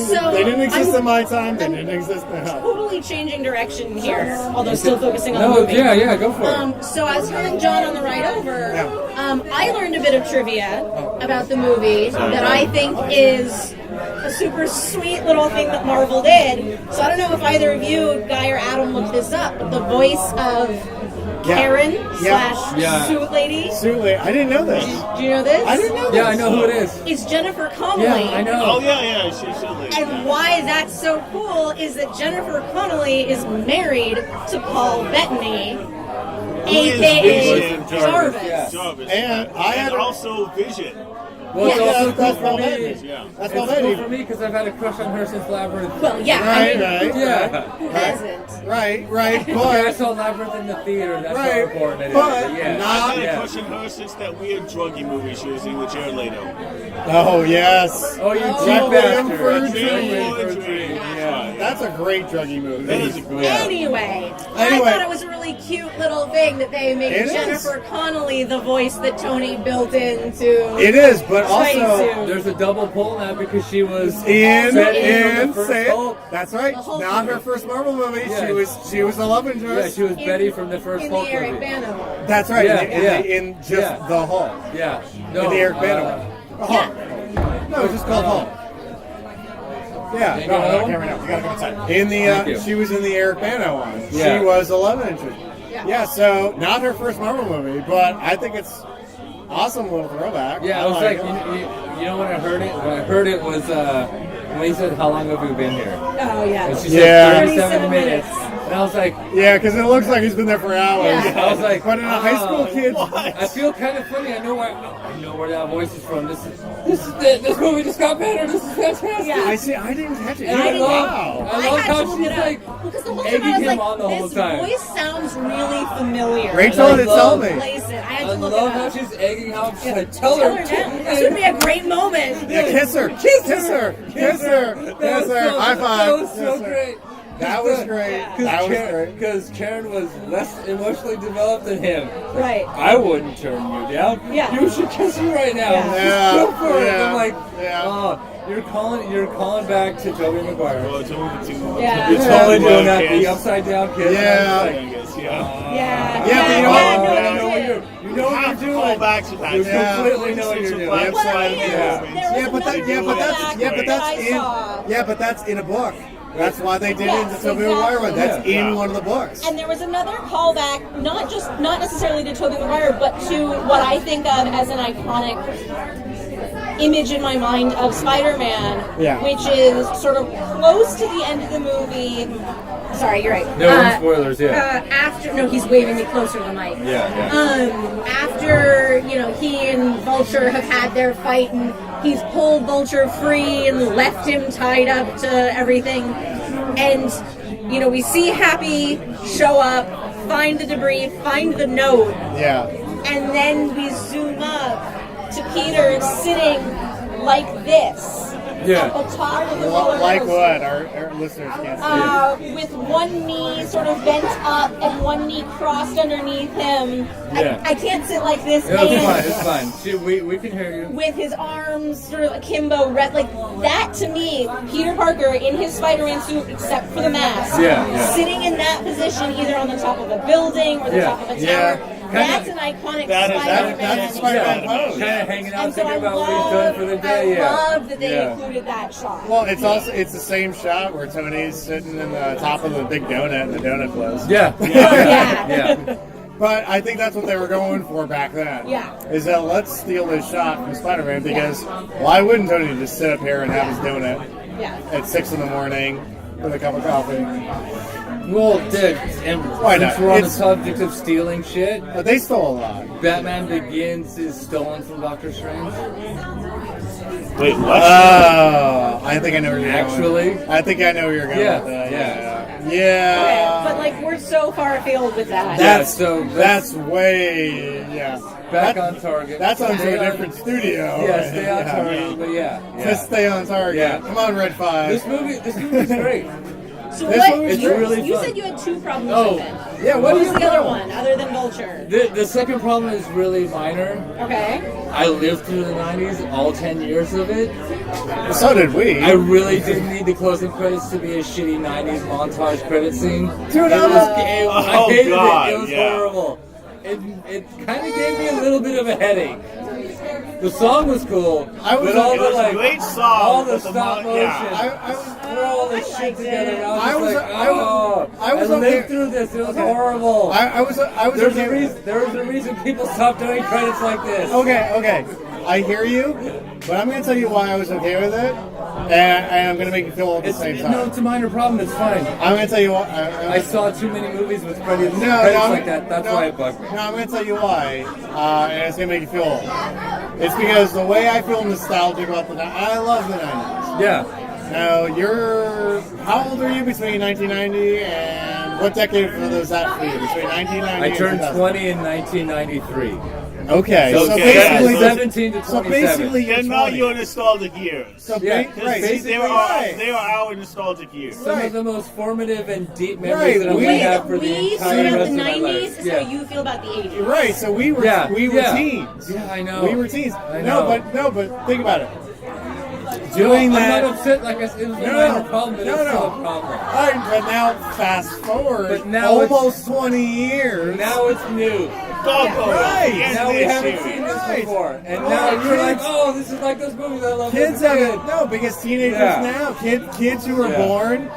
exist in my time. They didn't exist now. Totally changing direction here, although still focusing on the movie. Yeah, go for it. So I was telling John on the ride over, I learned a bit of trivia about the movie that I think is a super sweet little thing that Marvel did. So I don't know if either of you, Guy or Adam, looked this up, but the voice of Karen / Suit Lady. Suit Lady. I didn't know this. Do you know this? I didn't know this. Yeah, I know who it is. It's Jennifer Connelly. Yeah, I know. Oh, yeah, she's silly. And why that's so cool is that Jennifer Connelly is married to Paul Bettany, a.k.a. Jarvis. Jarvis. And also Vision. Well, it's also that's cool Paul for me. Bettany. Yeah. That's It's Paul cool Bettany. for me because I've had a crush on her since Labyrinth. Well, yeah. Right. Who hasn't? Right. I But saw Labyrinth in the theater. That's Right, how important it is. but yeah. I've had a crush on her since that weird druggy movie she was in with Jared Leto. oh yes, Oh, you Requiem bastard. for a Requiem for a Dream. Dream. Yeah. that's a great druggy movie. That is a great Anyway, I thought it was a really cute little thing that they made It is. Jennifer Connelly the voice that Tony built into. It is, but also Train There's a double pull now because she was in the first say Hulk. that's right. The Hulk Not movie. her first Marvel movie. Yeah. She was the love Yeah, interest. she was Betty from the first in Hulk the Eric movie. Bana one. That's right. Yeah, in just Yeah. the Hulk. Yeah. In the Eric Bana one. Hulk. No, it's just called Hulk. Yeah, you no, got I that can't right now. You gotta go inside. In Thank the you. she was in the Eric Bana one. Yeah. She was a love interest. Yeah. Yeah, so not her first Marvel movie, but I think it's awesome little throwback. Yeah, I was like, it. you know when I heard it? When I heard it was when he said, "How long have you been here?" Oh, yeah. And she Yeah. said 37 minutes. And I was like, Yeah, because it looks like he's been there for hours. Yeah. I was like, But in a high school kid, I feel kind of funny. I know where that voice is from. This movie just got better. This is fantastic. Yeah. I didn't catch it. And I love, Wow. I love had to how look she's it up. like Because the whole time egging I was him on the like, whole this time. voice sounds really familiar. Rachel I had to love- tell me. Place it. I had I to look love it how up. she's egging how she's like, tell Tell her. her now. This would be a great moment. Yeah, kiss her. Kiss her. Kiss her. Kiss her. That was High five. That was so Kiss her. great. That was great. That was great. Because Karen was less emotionally developed than him. Right. I wouldn't turn you down. Yeah. You should kiss me right now. Yeah. Just go for it. Yeah. I'm like, Yeah. oh, you're calling back to Tobey Maguire. Well, it's only the two. Yeah. You're Yeah. totally doing that, Kiss. the upside down kiss. Yeah. And I was like, Yeah. Yeah, but you know what? no, you that's know what it. you know what you're doing. Call back to that. You Yeah. completely know what you're doing. Well, and Spider-Man there movies. was another that's in a book. That's why they did it in Yes, the Tobey Maguire one. That's exactly. in one of the books. And there was another callback, not necessarily to Tobey Maguire, but to what I think of as an iconic image in my mind of Spider-Man, Yeah. which is sort of close to the end of the movie. Sorry, you're right. No spoilers, yeah. He's waving me closer to the mic. After, he and Vulture have had their fight and he's pulled Vulture free and left him tied up to everything. And, we see Happy show up, find the debris, find the note, Yeah. and then we zoom up to Peter sitting like this. Yeah. At the top of the roller Like coaster. what? Our listeners can't see. With one knee sort of bent up and one knee crossed underneath him. Yeah. I can't sit like this. No, it's and fine. It's fine. See, we can hear you. with his arms sort of akimbo, like that to me, Peter Parker in his Spider-Man suit, except for the mask, Yeah. sitting in that position, either on the top of a building or the Yeah. top of a tower. Yeah. That's an iconic That is- Spider-Man. that's a Spider-Man Yeah, pose. kind of hanging out, And so I thinking about what he's done for the day. I Yeah. love that they Yeah. included that shot. Well, it's the same shot where Tony's sitting in the top of the big donut and the donut blows. Yeah. Yeah. Yeah. But I think that's what they were going for back then. Yeah. Is that let's steal this shot from Spider-Man because why wouldn't Tony just sit up here and have his donut Yeah. at 6 in the morning with a cup of coffee? Well, dude, and Why since not? we're on the It's- subject of stealing shit, But they stole a lot. Batman Begins is stolen from Doctor Strange. Wait, what? I think I know where you're Actually? going. I think I know where you're going Yeah, with that. yeah. Yeah. But like we're so far afield with that. That's so that's way back That- on target. That's onto Stay a on- different studio. Yeah, stay on Yeah. target, but yeah. Just stay on target. Yeah. Come on, Red 5. This movie's great. So This what? movie's You, really you fun. said you had two problems Oh, with it. yeah, what What do was you the other know? one other than Vulture? The second problem is really minor. Okay. I lived through the 90s, all 10 years of it. So did we. I really didn't need the closing credits to be a shitty 90s montage credit scene. Dude, I Oh, hated God, it. It was yeah. horrible. It kind of gave me a little bit of a headache. The song was cool, I was- but all it the was a like, great song, all the but the stop mon- motion, yeah. I was- throw all this shit liked together, it. and I was I just was- like, I was- oh, I was lived okay. through this. It was horrible. I was There's okay. a reason. There was a reason people stopped doing credits like this. Okay. I hear you, but I'm going to tell you why I was okay with it, and I'm going to make you feel at the same time. No, it's a minor problem. It's fine. I'm going to tell you why. I saw too many movies with credits, No, credits no, like that. That's no, why it bugged me. No, I'm going to tell you why, and it's going to make you feel old. It's because the way I feel nostalgic about the 90s, I love the 90s. Yeah. Now, how old are you between 1990 and what decade was that for you? Between 1990 I and turned 2000? 20 in 1993. Okay, so So basically, 17 to 27. so basically They're you're not 20. your nostalgic years. So Yeah, right, They are right. our nostalgic years. Some of the most formative and deep Right, memories that I'm we- going to have for the we feel entire about rest the of my 90s life. is how you feel about the 80s. Right, so we were teens. Yeah, I know. We were teens. I know. No, but think about it. Doing that- I'm not upset. Like I said, it was a minor problem, but it's still a problem. All right, but now fast forward But now it's- almost 20 years. Now it's new. Right. Now we haven't seen this Right. before, and Oh, now you're like, kids- oh, this is like those movies I love. Kids as a have kid. it. No, because teenagers Yeah. now, kids who were Yeah. born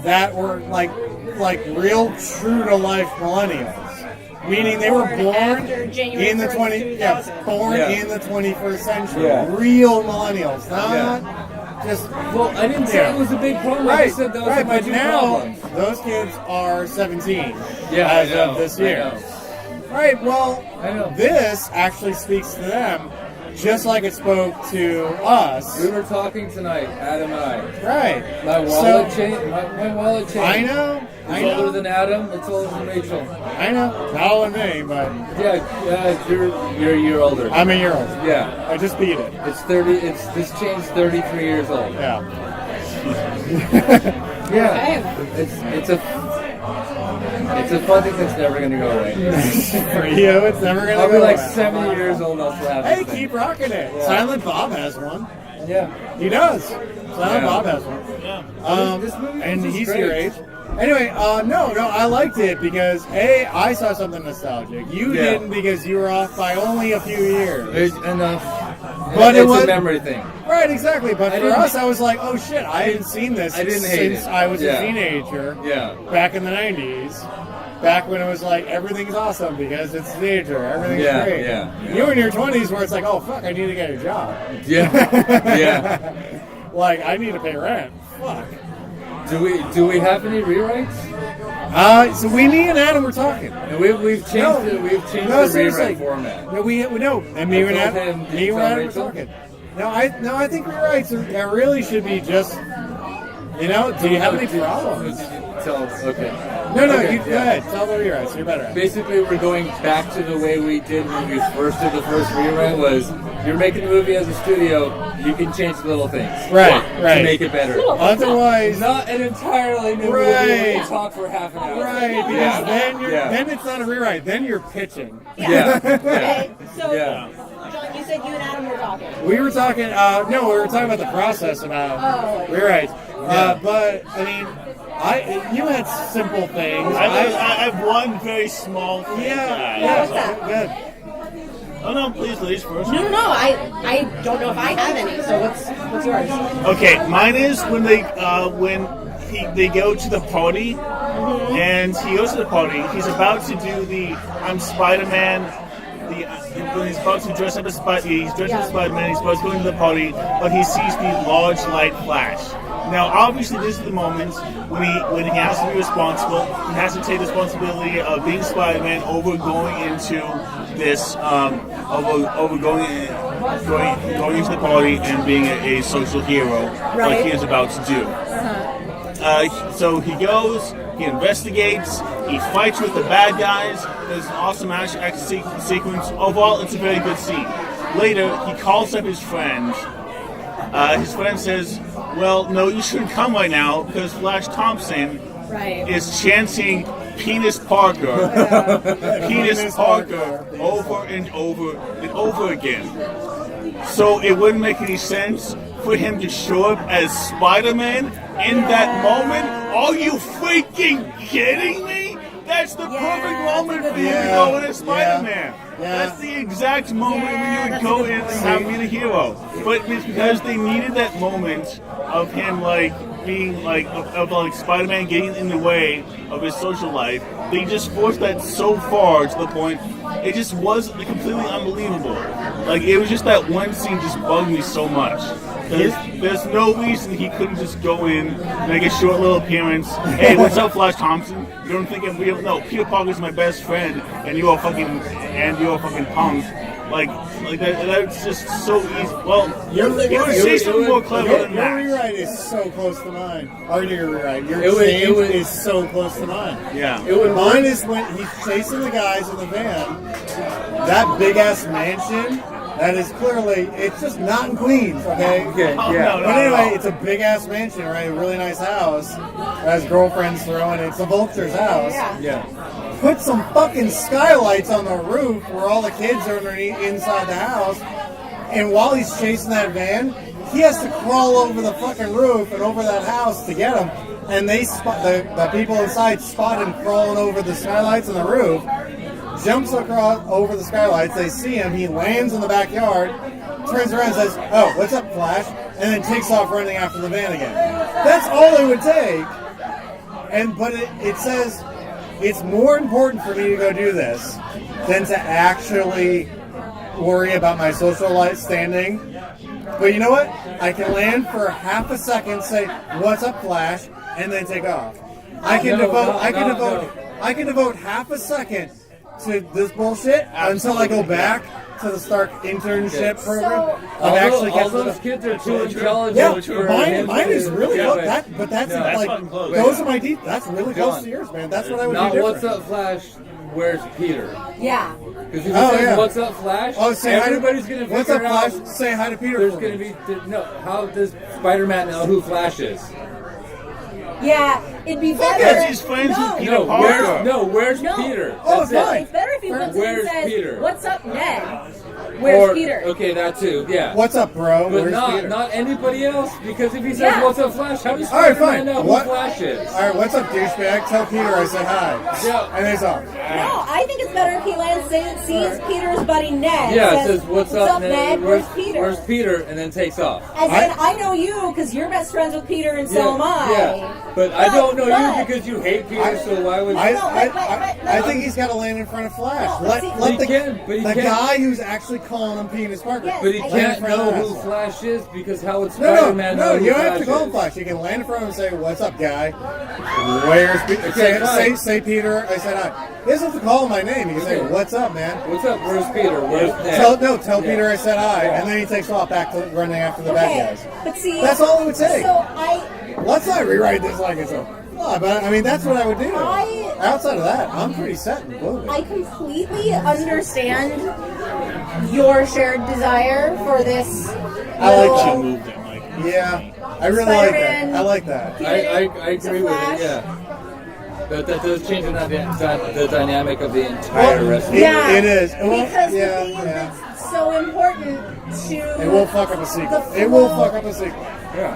that were like real true to life millennials. Meaning they were Born born after January in the 1st, 2000. born Yeah. in the 21st century. Yeah. Real millennials, not Yeah. just Well, I didn't say it was a big problem. I right. just said those are Right, my but two now problems. those kids are 17 Yeah, as I know, of this I year. know. Right. Well, I know. this actually speaks to them, just like it spoke to us. We were talking tonight, Adam and I. Right. My wallet changed. My wallet changed. I know. I It's older know. than Adam. It's older than Rachel. I know. Not all in me, but Yeah, you're a year older. I'm a year old. Yeah, I just beat it. it's 30. It's this changed 33 years old. Yeah. Yeah, it's a fun thing that's never gonna go away. For you, it's never gonna I'll go be like away. 70 years old. I'll still have Hey, this thing. keep rocking it. Yeah. Silent Bob has one. Yeah. He does. Silent Bob has one. Yeah. This movie And was he's great. your age. Anyway, no, I liked it because A, I saw something nostalgic. You Yeah. didn't because you were off by only a few years. It's enough. But it it's was a memory thing. Right, exactly. But I for didn't- us, I was like, oh shit, I hadn't seen this I didn't hate since it. I was Yeah. a teenager. Yeah. Back in the 90s. Back when it was like, everything's awesome because it's a teenager. Everything's Yeah, great. yeah. You in your 20s where it's like, oh fuck, I need to get a job. Yeah. Yeah. Like, I need to pay rent. Fuck. Do we have any rewrites? So me and Adam were talking. And we've changed it. We've changed the seriously. rewrite format. No, no. And me and told Adam, him, me did you and tell Adam were Rachel? talking. No, I think rewrites really should be just. Do you have any problems? Okay. No, Okay, you go ahead. Tell the rewrites. You're better at it. Basically, we're going back to the way we did when we first did the first rewrite. Was you're making a movie as a studio, you can change little things, Right. to make it better. Otherwise, Not an entirely new movie where Right. we talk for half an hour. right? Because Yeah. then it's not a rewrite. Then you're pitching. Yeah. Okay, so Yeah. John, you said you and Adam were talking. We were talking. No, we were talking about the process about rewrites. But I mean, you had simple things. I have one very small thing. Yeah. what's that? Good. Oh no, please, ladies first. No. I don't know if I have any. So what's yours? Okay, mine is when they go to the party, and he goes to the party. He's about to do the I'm Spider-Man. When he's about to dress up as he's dressed as Spider-Man. He's supposed to go into the party, but he sees the large light flash. Now, obviously, this is the moment when he has to be responsible. He has to take the responsibility of being Spider-Man over going into this, going into the party and being a social hero, like he is about to do. So he goes, he investigates, he fights with the bad guys. There's an awesome action sequence. Overall, it's a very good scene. Later, he calls up his friend. His friend says, well, no, you shouldn't come right now because Flash Thompson is chanting Penis Parker, Penis Parker over and over and over again. So it wouldn't make any sense for him to show up as Spider-Man in that moment. Are you freaking kidding me? That's the perfect moment for you to go in as Spider-Man. That's the exact moment when you would go in and have me the hero. But it's because they needed that moment of him being of Spider-Man getting in the way of his social life. They just forced that so far to the point it just was completely unbelievable. It was just that one scene just bugged me so much. There's no reason he couldn't just go in, make a short little appearance. Hey, what's up, Flash Thompson? You don't think I'm real? No, Peter Parker's my best friend, and you're a fucking punk. That's just so easy. Well, you would say something more clever than Your that. rewrite is so close to mine. Or your rewrite. Your It change was- is so close to mine. Yeah. Mine is when he's chasing the guys in the van. That big ass mansion. That is clearly, it's just not in Queens, okay? Okay, yeah. No, But anyway, it's a big ass mansion, right? A really nice house. Has girlfriends throwing it. It's a vulture's house. Yeah. Put some fucking skylights on the roof where all the kids are inside the house. And while he's chasing that van, he has to crawl over the fucking roof and over that house to get him. And they spot the people inside spot him crawling over the skylights on the roof. Jumps across over the skylights. They see him. He lands in the backyard. Turns around and says, "Oh, what's up, Flash?" And then takes off running after the van again. That's all it would take. But it says it's more important for me to go do this than to actually worry about my social life standing. But you know what? I can land for half a second, say, "What's up, Flash?" and then take off. I can devote half a second to this bullshit until I go back to the Stark internship program. All those kids are too intelligent. Yeah, for mine is really Yeah, close. but- That's fucking close. those are my deep. That's really close John, to yours, man. That's what I would Not do what's different. up, Flash. Where's Peter? Yeah. Because if he Oh, says yeah. what's up, Flash, Oh, say everybody's hi to, gonna what's figure up, out. Flash? Say hi to Peter. There's for gonna me. be no. How does Spider-Man know who Flash is? Yeah, it'd be better. Because he's friends with Peter No, Parker. where's No. Peter? Oh, That's fine. it. It's better if he comes in Where's and says, Peter? "What's up, Ned? Where's Or, Peter?" Okay, that too. Yeah. What's up, bro? But Where's not Peter? not anybody else, because if he says Yeah. "What's up, Flash?" How does All right, Spider-Man fine. know What- who Flash is? All right, what's up, douchebag? Tell Peter I said hi. Yeah. And he's off. No, I think it's better if he lands, sees Peter's buddy Ned. Yeah, it says "What's up, Ned? Where's Peter?" Where's Peter? And then takes off. As in, I know you because you're best friends with Peter, and so am I. Yeah, but I don't know but- you because you hate Peter. So why would I think he's got to land in front of Flash. No, Let but he the, can, but he the can't. guy who's actually calling him Penis Parker. Yes. But he Land in can't front of know the who house. Flash is because how would No, Spider-Man know who you don't Flash have to call him is? Flash. You can land in front of him and say, "What's up, guy? Where's Peter?" Okay, fine. Say Peter. I said hi. He doesn't have to call him my name. You can say, Okay. "What's up, man?" What's up? Where's Peter? Where's Ned? Tell Yeah. Peter I said hi, and then he takes off back to running after the bad guys. But see, That's all it would take. So Let's not rewrite this like it's a flaw, but I mean that's what I would do. I- Outside of that, I'm pretty set in blue. I completely understand your shared desire for this. I like little- you. Moved it, Mike. Yeah, I really like that. Spider-Man. I like that. I agree with Flash. it. Yeah. But that does change the dynamic of the entire rest of It- it. Yeah. it is. It will, Because yeah, the thing yeah. that's so important to It will fuck up a sequel. the It will flow- fuck up a sequel. Yeah.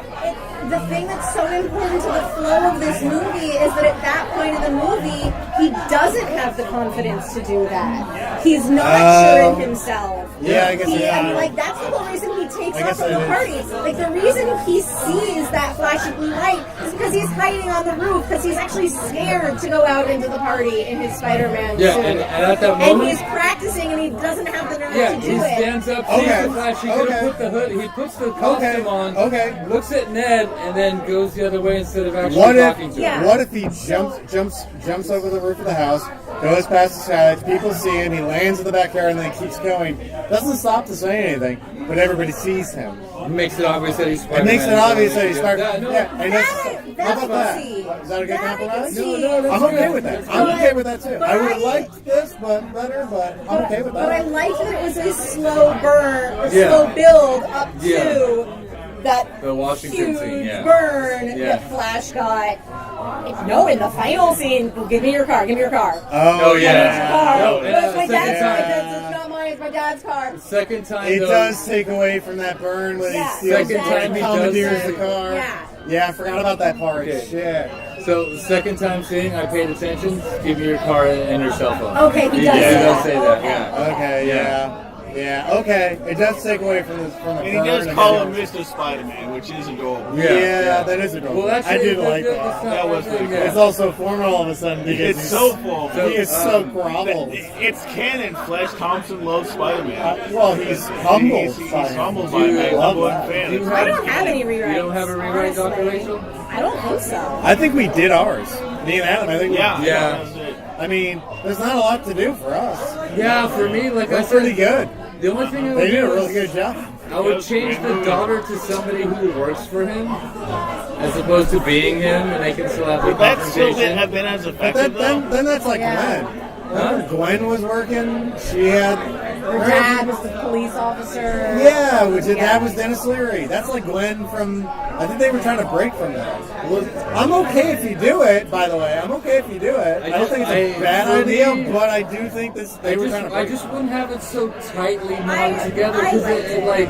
The thing that's so important to the flow of this movie is that at that point in the movie, he doesn't have the confidence to do that. He's not sure in himself. Yeah, I guess He, yeah. and like that's the whole reason he takes I off guess from the it is. party. Like the reason he sees that flashy blue light is because he's hiding on the roof because he's actually scared to go out into the party in his Spider-Man Yeah, suit. and at that And moment, he's practicing and he doesn't have the nerve yeah, to do he it. stands up, sees Okay. the Flash. He could have Okay. put the hood. He puts the costume on. Okay. Looks at Ned and then goes the other way instead of actually What talking if? to Yeah. him. What if he jumps over the roof of the house, goes past the sides, people see him, he lands in the backyard, and then keeps going. Doesn't stop to say anything, but everybody sees him. It makes it obvious that he's It Spider-Man. makes it obvious that he's Spider-Man. Yeah, no, Yeah, and That how about we'll that? see. Is that a good That we can compromise? see. No, that's I'm okay good. with that. That's I'm good. okay with that too. But I would have I- liked this, but better. But I'm okay with But I that. liked that it was a slow burn, a Yeah. slow build up Yeah. to that The Washington huge scene, yeah. burn Yeah. that Flash got. No, in the final scene, well, give me your car, give me your car. Oh, yeah. Car. No, But it's my second dad's car. time. It's not mine. It's my dad's car. Second time, It though, does take away from that burn when Yeah. he steals Second time he commandeers does the say- car. Yeah. Yeah, I forgot about that part. Okay. Shit. So the second time seeing, I paid attention. Give me your car and your cell phone. Okay, he does Yeah, say he does that. say that. Yeah. Okay. Yeah. Yeah. Okay. It does take away from the And he burn. does and call then- him Mr. Spider-Man, which is adorable. Yeah, that is adorable. Well, actually, I did that- like that's that. not That was really pretty good. It's also formal all of a sudden because It's so full. he is so groveled. It's canon. Flash Thompson loves Spider-Man. Well, he's humble. He's humbled by You that. love Number one that. fan. Do you I don't have any rewrites. You don't have a rewrite, Dr. honestly. Rachel? I don't think so. I think we did ours. Me and Adam, I think Yeah. we Yeah. That's it. I mean, there's not a lot to do for us. Yeah, for me, like I We're said, pretty good. the only thing I They would did a do really is good job. I would change the daughter to somebody who works for him, as opposed to being him, and they can still have the Would that still confrontation. have been as But effective, though? then that's like Yeah. Gwen. Remember Gwen was working. She had Her dad was the police officer. Yeah, which Yeah. that was Dennis Leary. That's like Gwen from. I think they were trying to break from that. Well, I'm okay if you do it. By the way, I'm okay if you do it. I don't think it's a bad for idea, me, but I do think this. They were trying to. I Break. just wouldn't have it so tightly knotted I- together I because liked it it. like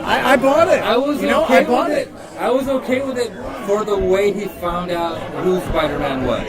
I bought it. I was You know, okay I bought with it. I was okay with it for the way he found out who Spider-Man was,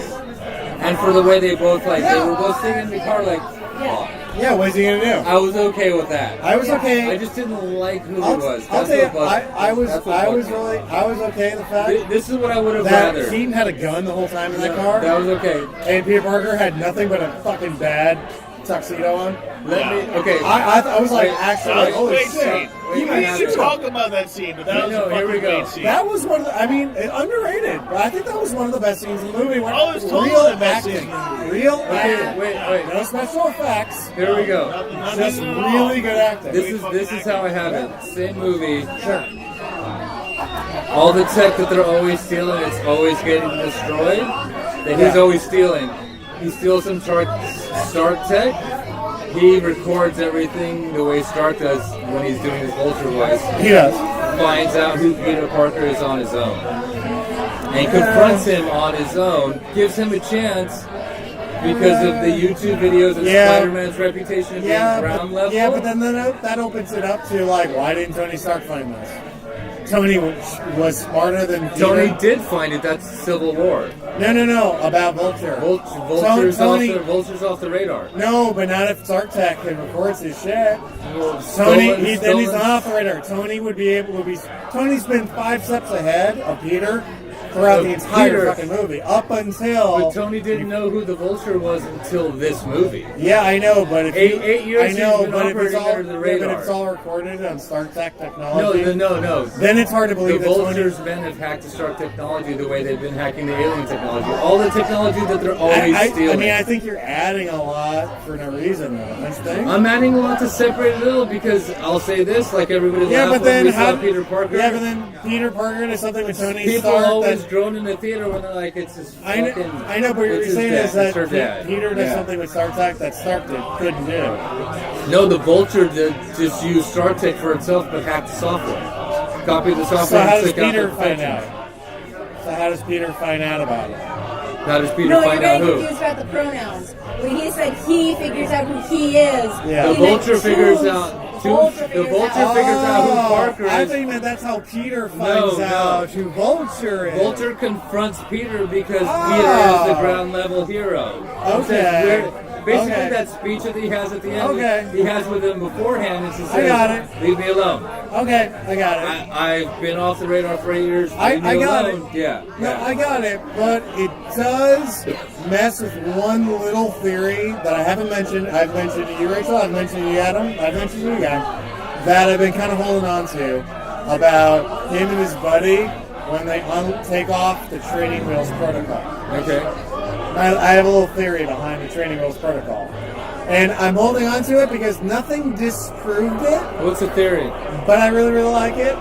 and for the way they both they were both sitting in the car like. "Fuck." Yeah, what's he gonna do? I was okay with that. I was okay. I just didn't like who he I'll, was. I'll That's tell you, what bugged- I was that's what bugged me. I was okay with the fact This is what I would have that rather. Keaton had a gun the whole time in that car, That was okay. and Peter Parker had nothing but a fucking bad tuxedo on. Let me. Okay. I was like, Wait, actually, That like, was a holy great shit. scene. Wait, We wait, need to wait. talk about that scene, but that was No, a here we fucking go. great scene. That was one of the, I mean, underrated, but I think that was one of the best scenes in the movie. When Oh, it's totally real the best acting. scene in the movie. Real Okay, acting. wait. No special effects. Here we go. Just really good acting. This is how I have it. Same movie. Sure. All the tech that they're always stealing, it's always getting destroyed. That he's always stealing. He steals some Stark tech. He records everything the way Stark does when he's doing his Vulture voice. He does. Finds out who Peter Parker is on his own. and confronts him on his own, gives him a chance because of the YouTube videos and Spider-Man's reputation of being ground level. Yeah, but then that opens it up to, like, why didn't Tony Stark find this? Tony was smarter than Peter. Tony did find it. That's Civil War. No. About Vulture. Vulture's off the radar. No, but not if Stark Tech records his shit. Tony, he's not off the radar. Tony's been 5 steps ahead of Peter throughout the entire fucking movie, up until. But Tony didn't know who the Vulture was until this movie. Yeah, I know, but if 8 years, I know, he's been but if it's operating under the radar. But it's all recorded on Stark Tech technology. No. Then it's hard to believe the that Vulture's men have hacked the Stark technology the way they've been hacking the alien technology. All the technology that they're always stealing. I mean, I think you're adding a lot for no reason, though. Don't you think? I'm adding a lot to separate it a little because I'll say this, like everybody laughed when we saw Peter Parker. Yeah, but then Peter Parker is something with Tony People Stark. always groan in the theater when they're like, it's his fucking... I know, but what you're saying is that Peter does Yeah. something with Stark Tech that Stark couldn't do. No, the Vulture did just use Stark Tech for itself, but hacked the software. Copied the software. So how and does took out Peter the find function. out? So how does Peter find out about it? How does Peter No, find you're out very who? confused about the pronouns. When he said he figures out who he is, Yeah. The he meant Vulture figures choose. out... The Vulture The figures Vulture out. figures out who Parker is. I think that that's how Peter finds out who Vulture is. Vulture confronts Peter because Peter is the ground level hero. Okay. Basically, that speech that he has at the end, he has with him beforehand, is to say, I got it. leave me alone. Okay, I got it. I've been off the radar for 8 years. I Leave me got alone. it. Yeah. No, I got it, but it does mess with one little theory that I haven't mentioned. I've mentioned to you, Rachel. I've mentioned to you, Adam. I've mentioned to you, guy. That I've been kind of holding on to about him and his buddy when they take off the training wheels protocol. Okay. I have a little theory behind the training wheels protocol. And I'm holding on to it because nothing disproved it, What's the theory? but I really, really like it.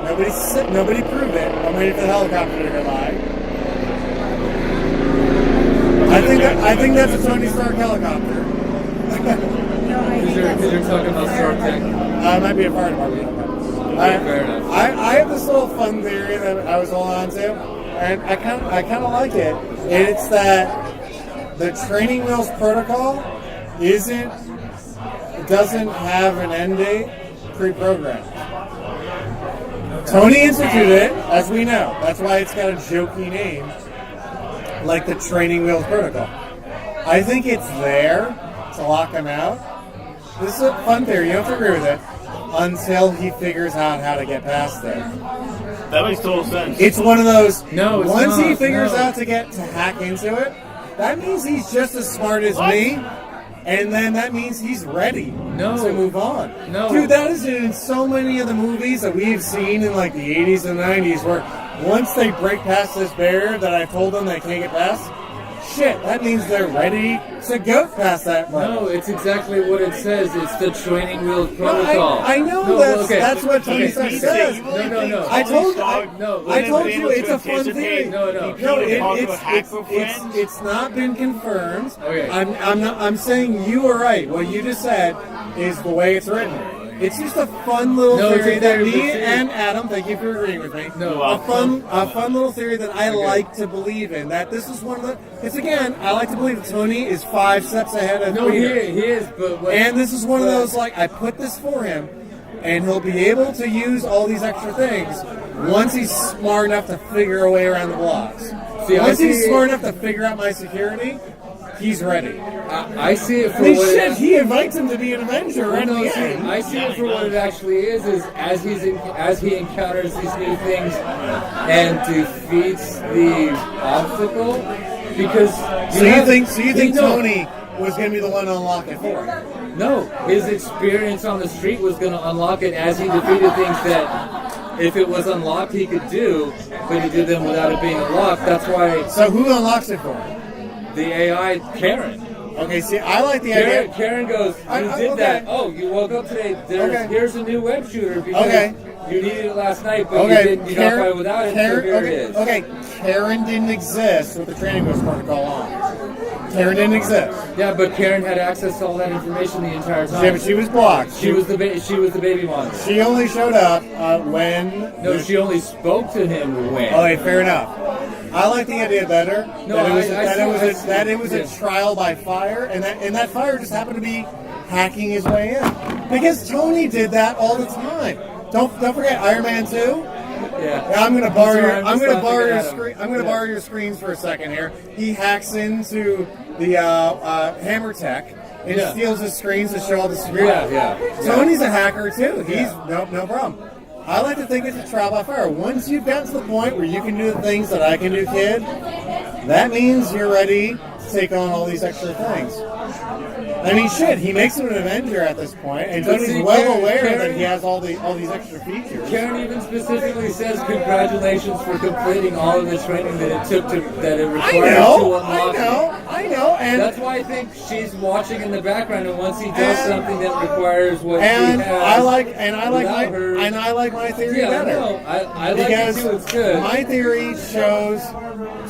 Nobody proved it. I'm waiting for the helicopter to go by. I think that's a Tony Stark helicopter. No, I think Because you're talking about Stark Tech. It might be a fire department helicopter. Fair enough. I have this little fun theory that I was holding on to, and I kind of like it. And it's that the training wheels protocol doesn't have an end date pre-programmed. Tony instituted it, as we know. That's why it's got a jokey name, like the training wheels protocol. I think it's there to lock him out. This is a fun theory. You don't have to agree with it until he figures out how to get past it. That makes total sense. It's one of those. No, it's once he not, figures no. out to hack into it, that means he's just as smart as me, and then that means he's ready to move on. No. Dude, that is in so many of the movies that we've seen in like the 80s and 90s where once they break past this barrier that I told them they can't get past, shit, that means they're ready to go past that part. No, it's exactly what it says. It's the training wheels protocol. I know that's what Tony Stark says. No. I told you it's a fun Anticipate theory. No. It's not been confirmed. Okay. I'm saying you are right. What you just said is the way it's written. It's just a fun little theory that me and Adam, thank you for agreeing with me. No, a fun little theory that I like to believe in. That this is one of the. Because again, I like to believe that Tony is 5 steps ahead of Peter. He is, but And this is one of those, like, I put this for him, and he'll be able to use all these extra things once he's smart enough to figure a way around the blocks. Once he's smart enough to figure out my security, he's ready. I see it for I mean, what shit, he invites him to be an Avenger right at the end. I see it for what it actually is as he encounters these new things and defeats the obstacle. Because you think Tony was going to be the one to unlock it for him? No, his experience on the street was going to unlock it as he defeated things that, if it was unlocked, he could do, but he did them without it being unlocked. That's why. So who unlocks it for him? The AI, Karen. Okay, see, I like the idea. Karen goes, you did that. Oh, you woke up today. Here's a new web shooter because you needed it last night, but you got by without it, so here it is. Okay, Karen didn't exist with the training wheels protocol on. Karen didn't exist. Yeah, but Karen had access to all that information the entire time. Yeah, but she was blocked. She was the baby monitor. She only showed up when... No, she only spoke to him when. Okay, fair enough. I like the idea better. No, that it was yeah. a trial by fire, and that fire just happened to be hacking his way in. Because Tony did that all the time. Don't forget Iron Man 2. Yeah. I'm gonna borrow Sorry, your. I'm gonna borrow your at him. screen. I'm gonna borrow your screens for a second here. He hacks into the Hammer Tech and Yeah. steals his screens to show all the security. Yeah. Tony's a hacker too. He's no problem. I like to think it's a trial by fire. Once you've gotten to the point where you can do the things that I can do, kid, that means you're ready to take on all these extra things. I mean, shit, he makes him an Avenger at this point, and But Tony's see, well aware Karen- that he has all these extra features. Karen even specifically says congratulations for completing all of the training that it took that it required to unlock. I know, and That's why I think she's watching in the background, and once he does something that requires what and she has, I like my theory yeah, better. no, I like it Because too. It's good. my theory shows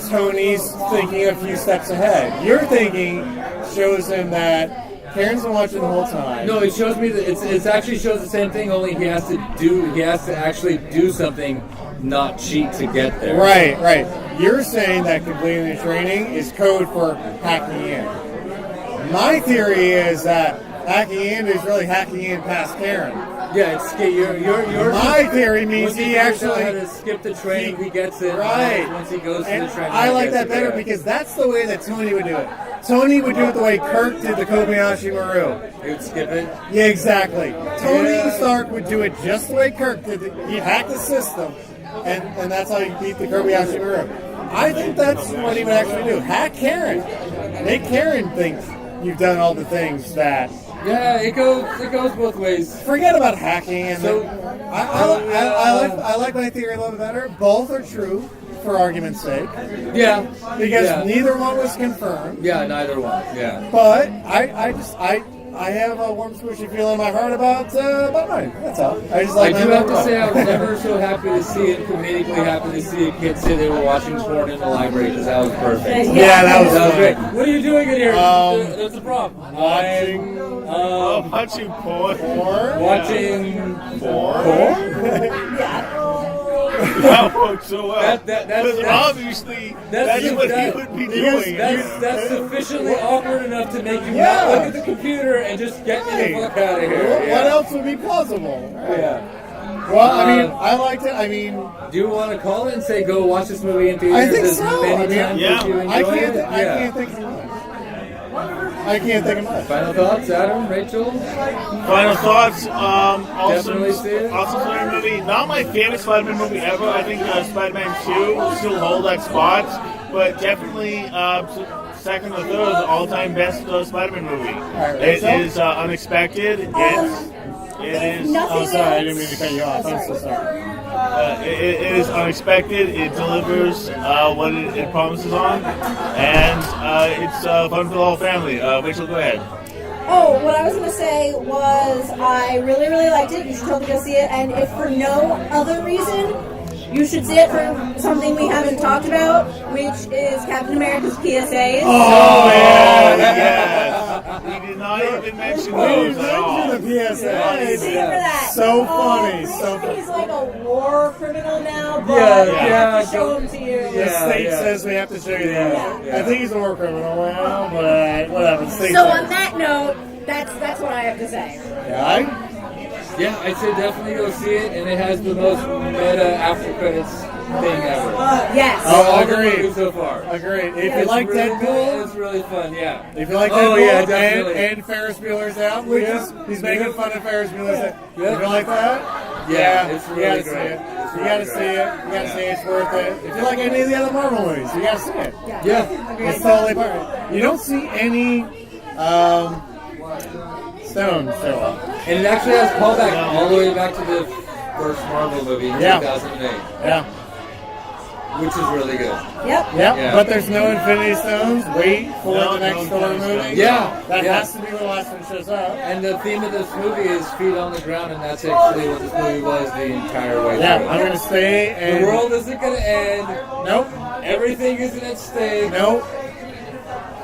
Tony's thinking a few steps ahead. Your thinking shows him that Karen's been watching the whole time. No, it shows me that it actually shows the same thing. Only he has to actually do something, not cheat to get there. Right. You're saying that completing the training is code for hacking in. My theory is that hacking in is really hacking in past Karen. Yeah, it's your. My theory means once he figures out actually how to skip the training. He gets it right. Once he goes And to the training, I he like gets that it, better yeah. because that's the way that Tony would do it. Tony would do it the way Kirk did the Kobayashi Maru. He would skip it. Yeah, exactly. Tony Yeah. Stark would do it just the way Kirk did it. He'd hack the system, and that's how you beat the Kobayashi Maru. I think that's what he would actually do. Hack Karen. Make Karen think you've done all the things that... Yeah, it goes both ways. Forget about hacking. And So, I like my theory a little bit better. Both are true, for argument's sake. Yeah, Because neither one was confirmed. Yeah, neither one. Yeah. But I have a warm squishy feeling in my heart about mine. That's all. I just like I do my have to little say, I one. was never so happy to see it, comedically happy to see a kid say they were watching porn in the library, because that was perfect. Yeah, that was great. fun. What are you doing in here? That's the problem. Watching Watching porn. Watching That worked so well. That's Because obviously, that's what he would be doing. That's sufficiently awkward enough to make you Yeah. not look at the computer and just get me the fuck out of here. What else would be plausible? Yeah. Well, I mean, I liked it. I mean, Do you want to call it and say go watch this movie in theaters? I think as so. many I mean, times yeah. as you enjoy I can't it? Yeah. think of much. I can't think of much. Final thoughts, Adam, Rachel? Final thoughts. Awesome. Definitely see it. Awesome Spider-Man movie. Not my favorite Spider-Man movie ever. I think Spider-Man 2 will still hold that spot, but definitely second or third of the all-time best Spider-Man movie. right, It Rachel? is unexpected. It is. Nothing Oh, sorry, I didn't else. mean to cut you off. I'm so sorry. It is unexpected. It delivers what it promises on, and it's fun for the whole family. Rachel, go ahead. Oh, what I was going to say was I really, really liked it. You should totally go see it. And if for no other reason, you should see it for something we haven't talked about, which is Captain America's PSAs. Oh, Yes. We did not even mention those at all. the PSA. See you for that. So funny, I so think he's like a war criminal now, but Yeah, I yeah, have to show him to you. The state says we have to show you that. I think he's a war criminal now, but whatever. The state So says. on that note, that's what I have to say. Yeah, Yeah, I'd say definitely go see it, and it has the most meta after credits thing ever. Yes. Oh, All the agreed. movies so far. agreed. If you It's like really Deadpool, good, it's really fun. Yeah. if you like Oh, Deadpool, yeah, definitely. and Ferris Bueller's out, which is he's making fun of Ferris Bueller's out. Yeah. If you like that, Yeah, it's you really gotta see great. it. It's You really gotta see it. You gotta see it. It's worth it. If you like any of the other Marvel movies, you gotta see it. Yeah. It's totally part of it. You don't see any Stone show up. And it actually has callback all the way back to the first Marvel movie in Yeah. 2008, Yeah. which is really good. Yep. Yeah. But there's no Infinity Stones. Wait for No, the next no Thor Infinity movie. Stones. Yeah. That Yeah. has to be where the last one shows up. And the theme of this movie is feet on the ground, and that's actually what this movie was the entire way Yeah, through. I'm gonna stay and The world isn't going to end. Nope. Everything isn't at stake. Nope.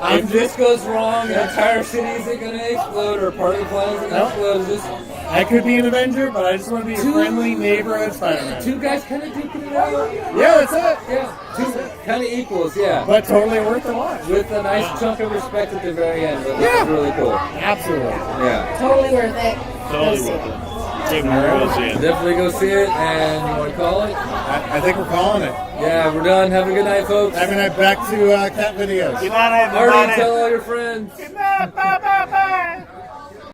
If this goes wrong, the entire city isn't going to explode, or part of the planet isn't going to Nope. explode. Just I could be an Avenger, but I just want to be a friendly neighborhood Spider-Man. Two guys kind of duking it out. Yeah, that's it. Yeah, two kind of equals. Yeah, But totally worth the watch. with a nice chunk of respect at the very end. But Yeah. It's really cool. Absolutely. Yeah, Totally worth it. Totally worth it. Yeah. definitely go see it. And you want to call it? I think we're calling it. Yeah, we're done. Have a good night, folks. Having it back to cat videos. Good night, Marty, everybody. tell all your friends. Good night. Bye, bye, bye.